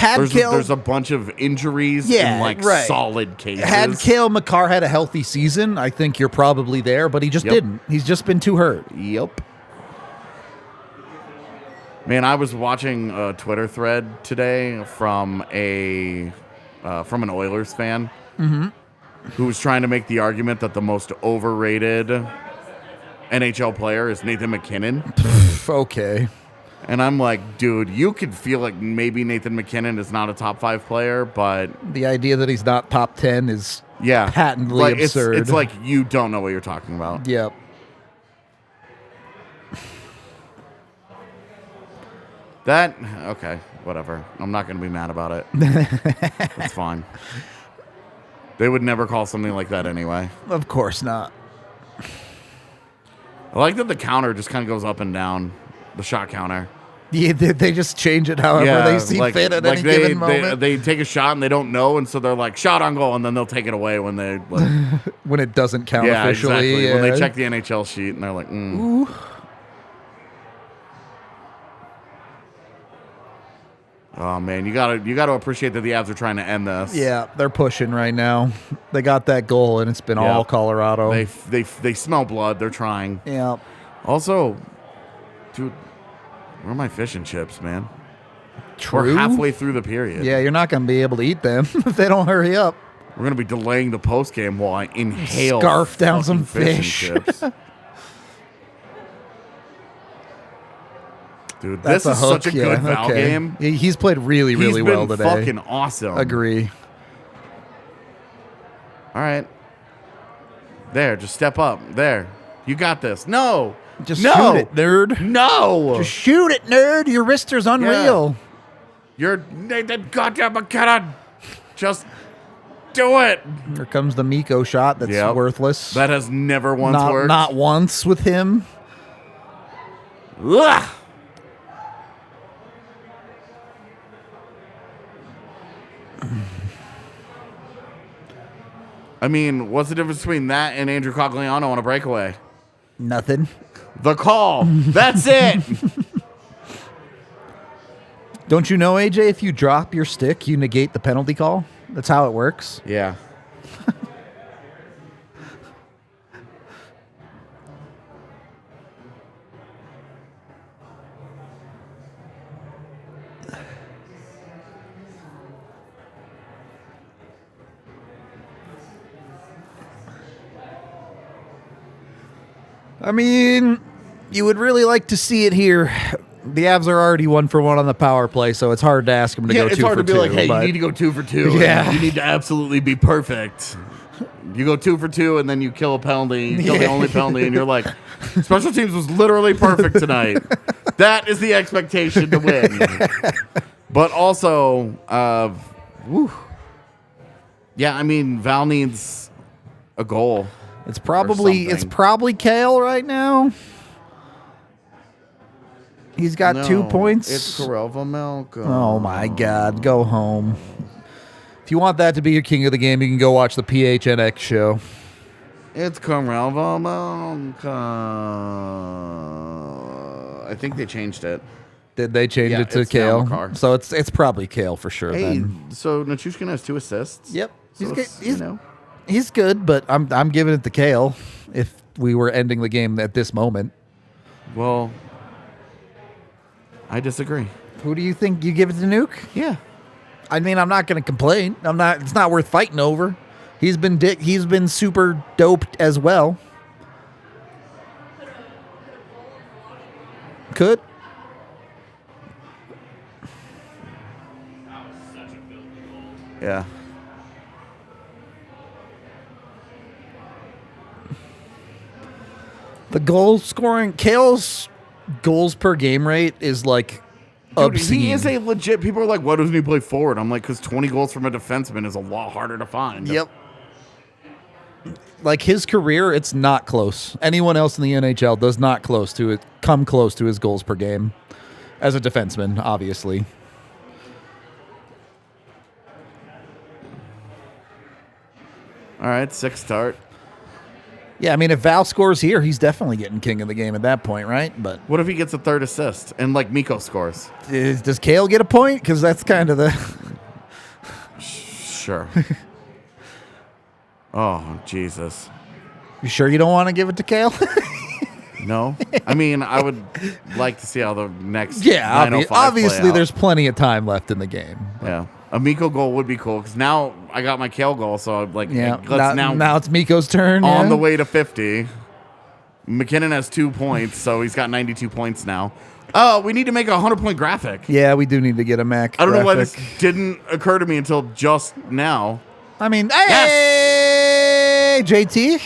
There's a bunch of injuries in solid cases. Had Cale Makar had a healthy season, I think you're probably there, but he just didn't. He's just been too hurt. Yep. Man, I was watching a Twitter thread today from an Oilers fan who was trying to make the argument that the most overrated NHL player is Nathan McKinnon. Okay. And I'm like, dude, you could feel like maybe Nathan McKinnon is not a top 5 player, but The idea that he's not top 10 is yeah, patently like, absurd. It's like you don't know what you're talking about. Yep. That, okay, whatever. I'm not going to be mad about it. It's fine. They would never call something like that anyway. Of course not. I like that the counter just kind of goes up and down, the shot counter. Yeah, they just change it however they see fit at any given moment. They take a shot and they don't know, and so they're like, shot on goal, and then they'll take it away when they... Like, when it doesn't count yeah, officially. exactly. Yeah. When they check the NHL sheet, and they're like, Ooh. Oh man, you gotta appreciate that the Avs are trying to end this. Yeah, they're pushing right now. They got that goal, and it's been all Colorado. They smell blood. They're trying. Yeah. Also, dude, where are my fish and chips, man? True. We're halfway through the period. Yeah, you're not going to be able to eat them if they don't hurry up. We're gonna be delaying the post game while I inhale Scarf down fucking some fish. and chips. Dude, That's this is a hook, such a good Val game. He's played really, really He's well been today. fucking awesome. Agree. All right. There, just step up. There. You got this. No. Just no. shoot it, nerd. No. Just shoot it, nerd. Your wrister's unreal. You're Nathan goddamn McKinnon. Just do it. Here comes the Miko shot that's worthless. That has never once worked. Not once with him. Ugh. I mean, what's the difference between that and Andrew Cogliano on a breakaway? Nothing. The call. That's it. Don't you know, AJ, if you drop your stick, you negate the penalty call? That's how it works. Yeah. I mean, you would really like to see it here. The Avs are already 1-for-1 on the power play, so it's hard to ask them to go 2 for 2. It's hard to be like, hey, you need to go 2 for 2. Yeah. You need to absolutely be perfect. You go 2 for 2, and then you kill a penalty. You kill the only penalty, and you're like, special teams was literally perfect tonight. That is the expectation to win. But also, yeah, I mean, Val needs a goal. It's probably Kale right now. He's got 2 points. It's Corelva Milk. Oh my God, go home. If you want that to be your king of the game, you can go watch the PHNX show. It's Corelva Milk. I think they changed it. Did they change it to it's now Kale? Makar. So it's probably Kale for sure. Hey, then. so Nichushkin has 2 assists. Yep, So he's good, but I'm giving it to Kale. If we were ending the game at this moment, well, I disagree. who do you think you give it to Nuke? Yeah. I mean, I'm not going to complain. It's not worth fighting over. He's been super doped as well. Could. Yeah. The goal scoring, Kale's goals per game rate is like Dude, obscene. he is a legit. People are like, why doesn't he play forward? I'm like, because 20 goals from a defenseman is a lot harder to find. Yep. Like his career, it's not close. Anyone else in the NHL does not come close to his goals per game as a defenseman, obviously. All right, 6 start. Yeah, I mean, if Val scores here, he's definitely getting king of the game at that point, right? But What if he gets a 3rd assist and like Miko scores? does Kale get a point? Because that's kind of the... Sure. Oh, Jesus. You sure you don't want to give it to Kale? No? I mean, I would like to see how the next Yeah, 905 play obviously out. there's plenty of time left in the game. Yeah. A Miko goal would be cool because now I got my Kale goal, so I'm like, Yeah, let's now it's Miko's turn. on yeah. the way to 50. McKinnon has 2 points, so he's got 92 points now. Oh, we need to make a 100-point graphic. Yeah, we do need to get a Mac. I don't know why graphic. this didn't occur to me until just now. I mean, hey, JT.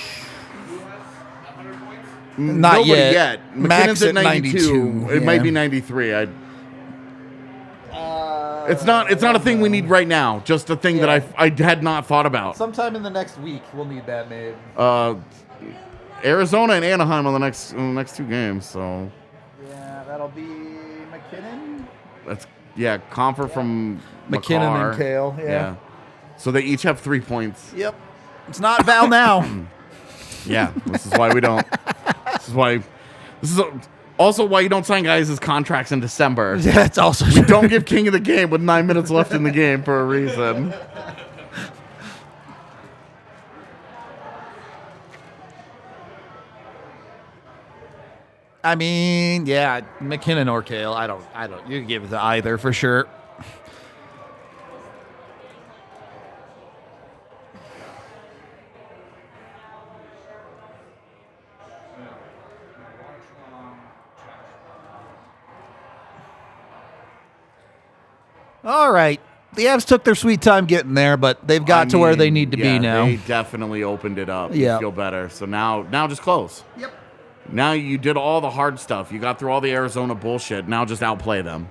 Not Nobody yet. yet. Max McKinnon's at 92. It might be 93. It's not a thing we need right now. Just a thing that I had not thought about. Sometime in the next week, we'll need that made. Arizona and Anaheim on the next 2 games. So Yeah, that'll be McKinnon. that's Comfort from McKinnon McCarr. and Kale. Yeah. So they each have 3 points. Yep. It's not Val now. Yeah, this is why we don't. This is also why you don't sign guys' contracts in December. That's also You don't give King of the Game with 9 minutes left in the game for a reason. I mean, yeah, McKinnon or Kale. I don't. You can give it to either for sure. All right. The Avs took their sweet time getting there, but they've got to where they need to be now. They definitely opened it up. Yeah. You feel better. So now just close. Yep. Now you did all the hard stuff. You got through all the Arizona bullshit. Now just outplay them.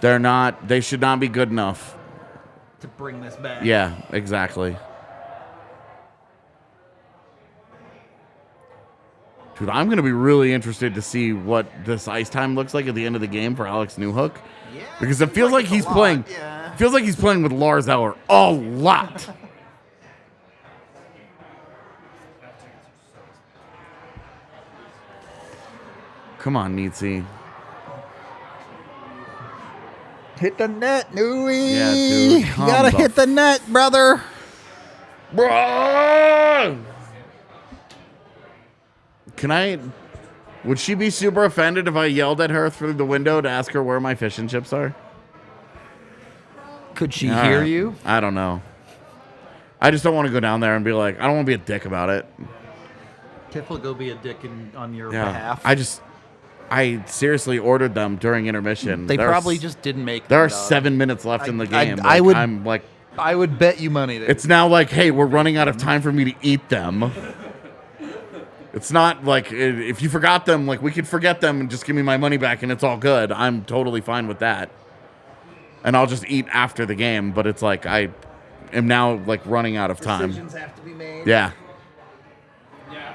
They should not be good enough To bring this back. Yeah, exactly. Dude, I'm going to be really interested to see what this ice time looks like at the end of the game for Alex Newhook. Yeah, Because it feels like he's playing. Yeah. Feels like he's playing with Lars Eller a lot. Come on, Nietzsche. Hit the net, Newey. Yeah, dude, You come gotta the hit the net, brother. Bro! Would she be super offended if I yelled at her through the window to ask her where my fish and chips are? Could she hear Alright. you? I don't know. I just don't want to go down there and be like, I don't want to be a dick about it. Tiff will go be a dick on your Yeah. behalf. I seriously ordered them during intermission. They probably just didn't make There them, are dog. 7 minutes left in the game. I would- I'm like, I would bet you money that it's now like, hey, we're running out of time for me to eat them. It's not like if you forgot them, like we could forget them and just give me my money back and it's all good. I'm totally fine with that. And I'll just eat after the game. But it's like I am now like running out of time. decisions have to be made. Yeah. Yeah.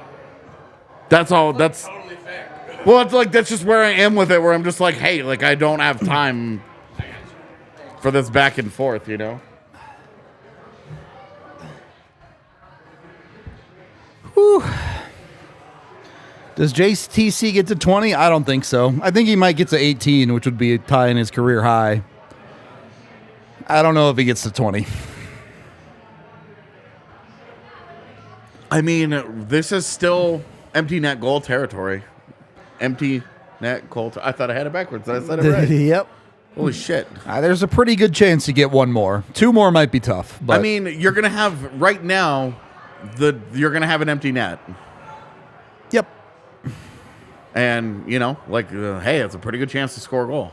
That's all. That's Totally fair. well. It's like that's just where I am with it. Where I'm just like, hey, like I don't have time for this back and forth. You know. Whew. Does JTC get to 20? I don't think so. I think he might get to 18, which would be tying his career high. I don't know if he gets to 20. I mean, this is still empty net goal territory. Empty net goal. I thought I had it backwards. I said it right. Yep. Holy shit. There's a pretty good chance to get one more. 2 more might be tough. But I mean, you're gonna have right now. You're gonna have an empty net, yep. and you know, like, hey, it's a pretty good chance to score a goal.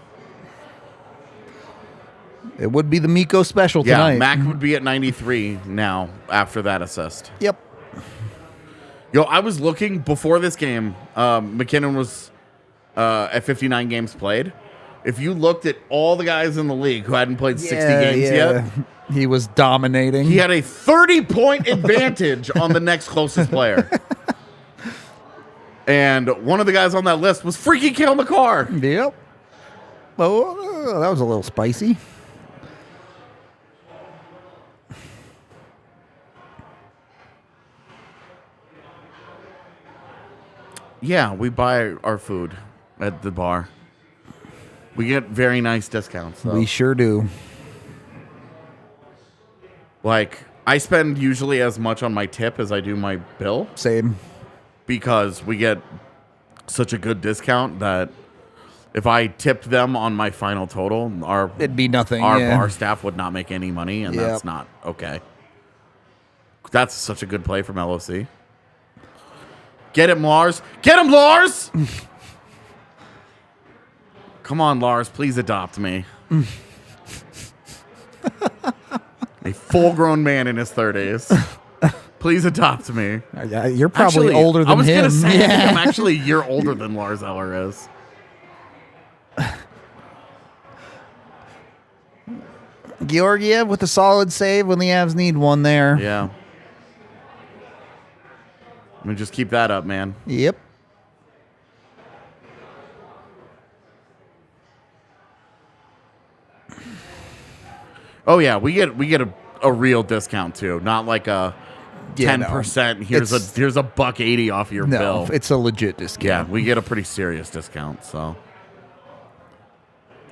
It would be the Miko special Yeah, tonight. Mac would be at 93 now after that assist. Yep. Yo, I was looking before this game. McKinnon was at 59 games played. If you looked at all the guys in the league who hadn't played 60 games yet, He was dominating. he had a 30-point advantage on the next closest player. And one of the guys on that list was freaking Cale McCarr. Yep. Oh, that was a little spicy. Yeah, we buy our food at the bar. We get very nice discounts, though. We sure do. Like, I spend usually as much on my tip as I do my bill Same. because we get such a good discount that if I tipped them on my final total, It'd be nothing. our yeah. bar staff would not make any money, and Yep. that's not okay. That's such a good play from LOC. Get him, Lars. Get him, Lars! Come on, Lars, please adopt me. A full-grown man in his 30s. Please adopt me. You're probably older than him. I was going to say, I think I'm actually a year older than Lars Eller is. Georgiev with a solid save when the Avs need one there. Yeah. Let me just keep that up, man. Yep. Oh yeah, we get a real discount too, not like a 10%. Here's a $1.80 off your bill. No, it's a legit discount. Yeah, we get a pretty serious discount. So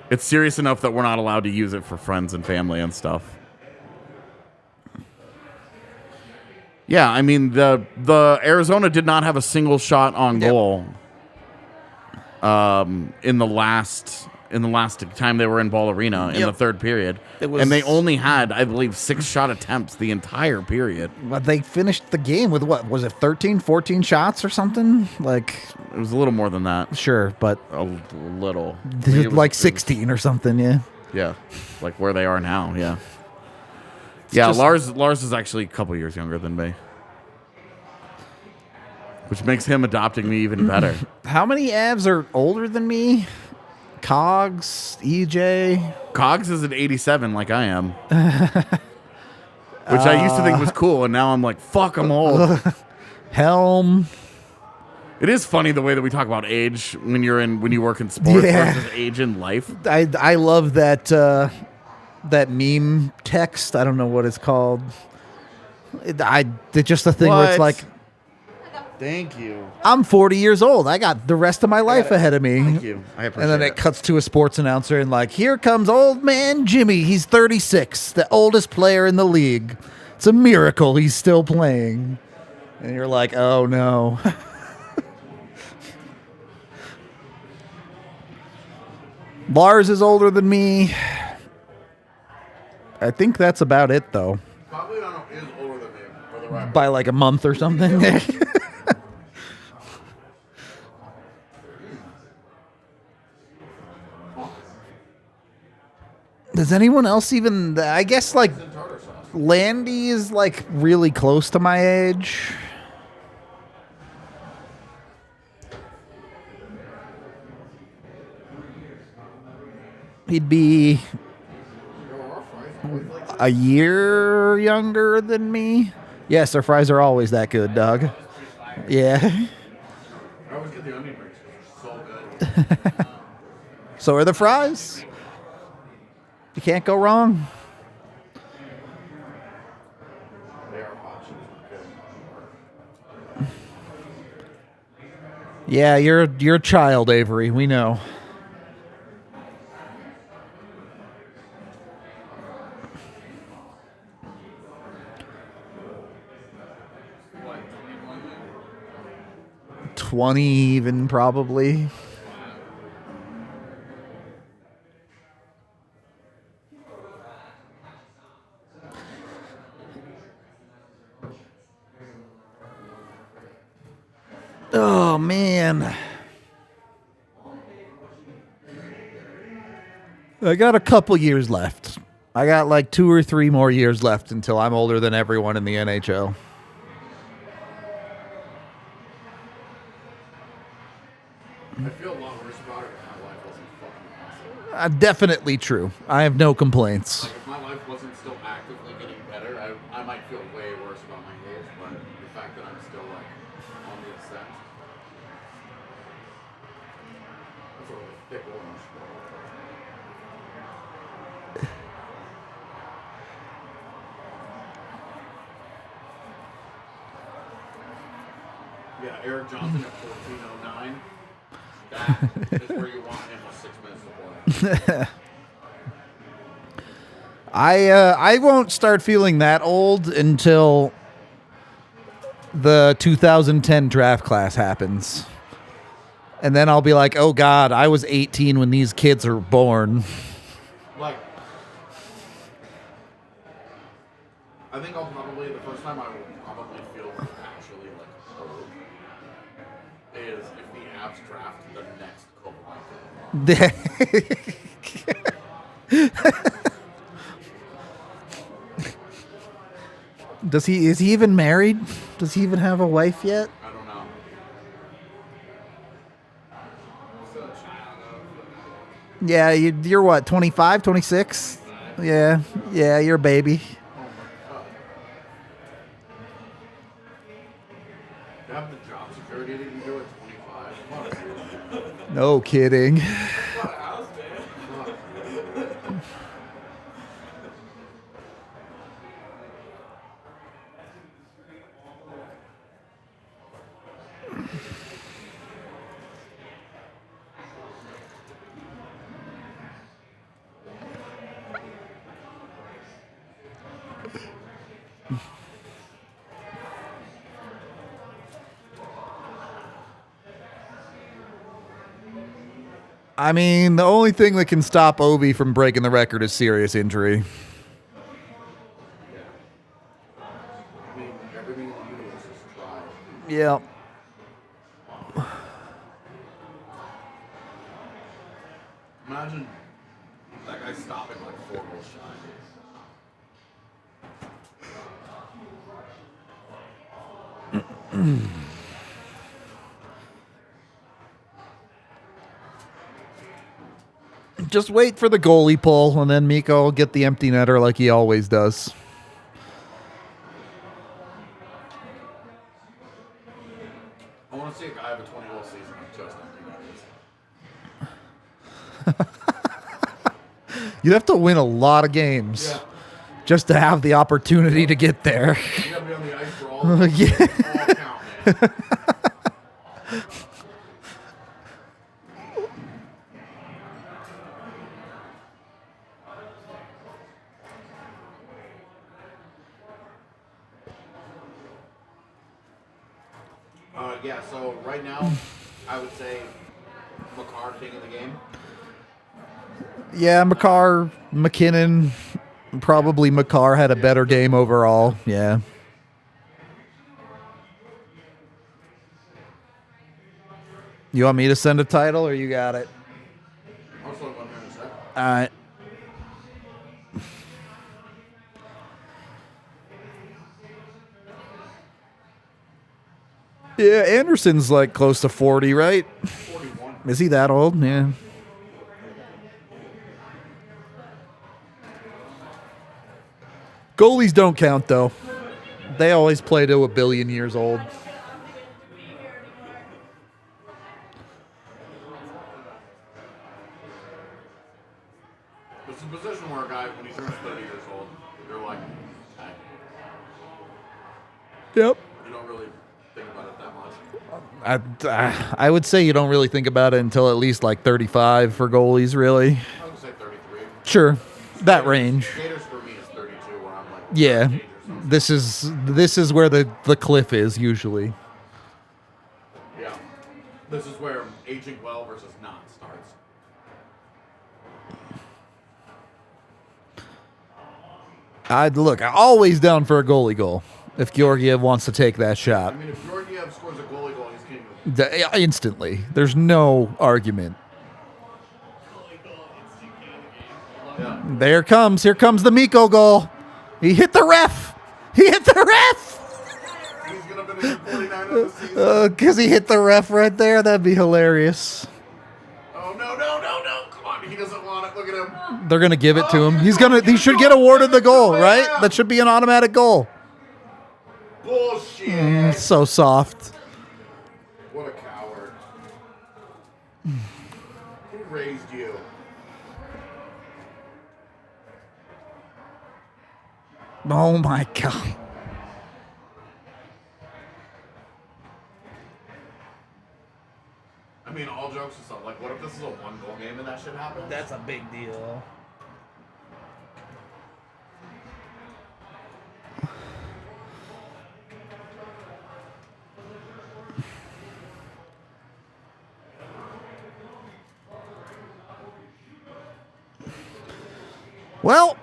it's serious enough that we're not allowed to use it for friends and family and stuff. Yeah, I mean the Arizona did not have a single shot on goal. In the last time they were in Ball Arena in the third period. And they only had, I believe, 6 shot attempts the entire period. But they finished the game with what? Was it 13, 14 shots or something? Like, it was a little more than that. Sure, but A little. like 16 or something, yeah. Yeah, like where they are now, yeah. Yeah, Lars is actually a couple years younger than me. Which makes him adopting me even better. How many Avs are older than me? Cogs, EJ. Cogs is an 87 like I am. Which I used to think was cool, and now I'm like, fuck, I'm old. Helm. It is funny the way that we talk about age when you work in sports versus age in life. I love that that meme text. I don't know what it's called. Just a thing where it's like, thank you. I'm 40 years old. I got the rest of my life ahead of me. Thank you. I appreciate And then it cuts to a sports announcer and like, here comes old man Jimmy. He's 36, the oldest player in the league. It's a miracle he's still playing. And you're like, oh no. Lars is older than me. I think that's about it, though. Probably is older than me, for the record. By like a month or something. Does anyone else even... I guess, like, Landy is, like, really close to my age. He'd be a year younger than me. Yes, our fries are always that good, Doug. Yeah. I always get the onion rings. They're so good. So are the fries. You can't go wrong. They are hot. Yeah, you're a child, Avery. We know. What, 20 even, probably. Oh, man. I got a couple years left. I got like 2 or 3 more years left until I'm older than everyone in the NHL. I feel a lot worse about it if my life wasn't fucking awesome. Definitely true. I have no complaints. Like, if my life wasn't still actively getting better, I might feel way worse about my age, but the fact that I'm still, like, on the ascent. That's a really thick orange. Yeah, Eric Johnson at 14:09. That is where you want him with 6 minutes to play. I won't start feeling that old until the 2010 draft class happens. And then I'll be like, oh God, I was 18 when these kids are born. Like, I think I'll probably, the first time I will probably feel actually like old is if the Avs draft the next Is he even married? Does he even have a wife yet? I don't know. Yeah, you're what, 25, 26? Yeah, you're a baby. You have the job security that you do at 25. No kidding. I mean, the only thing that can stop Ovi from breaking the record is serious injury. I mean, everything in the universe is try. Yeah. Imagine that guy stopping like 4 goals shy. Just wait for the goalie pull, and then Mikko will get the empty netter like he always does. I want to see a guy have a 20-goal season with just empty netters. You'd have to win a lot of games just to have the opportunity to get there. You gotta be on the ice for all of them. Yeah. All count, man. Yeah, so right now, I would say McCarr king of the game. Yeah, McKinnon, probably McCarr had a better game overall. Yeah. You want me to send a title, or you got it? Also, one here in a sec. All right. Yeah, Anderson's like close to 40, right? 41. Is he that old? Yeah. Goalies don't count, though. They always play to 1 billion years old. It's a position where a guy, when he turns 30 years old, you're like, hey, Yep. you don't really think about it that much. I would say you don't really think about it until at least like 35 for goalies, really. I would say 33. Sure. That range. Gators for me is 32, where I'm like, Yeah. age or something. This is where the cliff is usually. Yeah. This is where aging well versus not starts. I'm always down for a goalie goal if Georgiev wants to take that shot. I mean, if Georgiev scores a goalie goal, he's king of the Instantly. There's no argument. Yeah. Here comes the Mikko goal. He hit the ref. He's going to finish at 49 of the season. Because he hit the ref right there. That'd be hilarious. Oh, no. Come on. He doesn't want it. Look at him. They're gonna give it to him. He should get awarded the goal, right? That should be an automatic goal. Bullshit. So soft. What a coward. Who raised you? Oh my god. I mean, all jokes aside, like, what if this is a 1-goal game and that shit happens? That's a big deal. Well,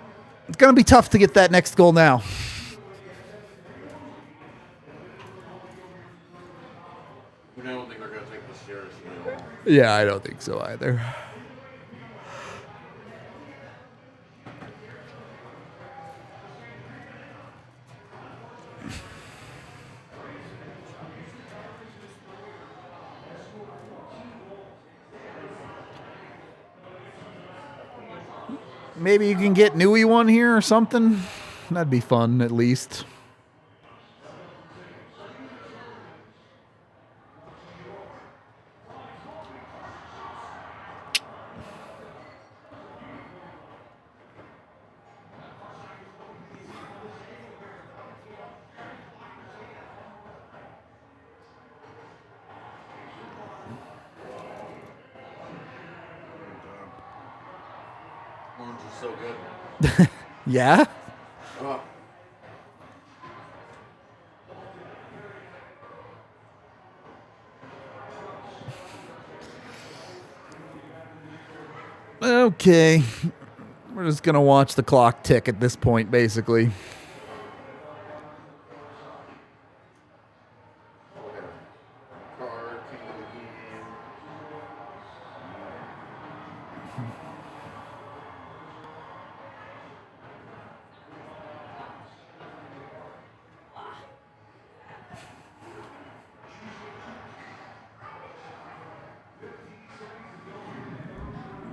it's going to be tough to get that next goal now. I don't think they're going to take this seriously at all. Yeah, I don't think so either. Maybe you can get Nui one here or something. That'd be fun, at least. Orange is so good. Yeah? Oh. Okay. We're just going to watch the clock tick at this point, basically. Card, king of the game.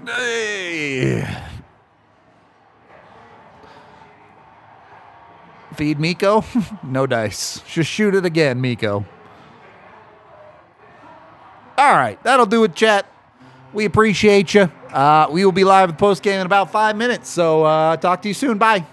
Hey. Feed Miko? No dice. Just shoot it again, Miko. All right, that'll do it, chat. We appreciate you. We will be live with post game in about 5 minutes, so talk to you soon. Bye.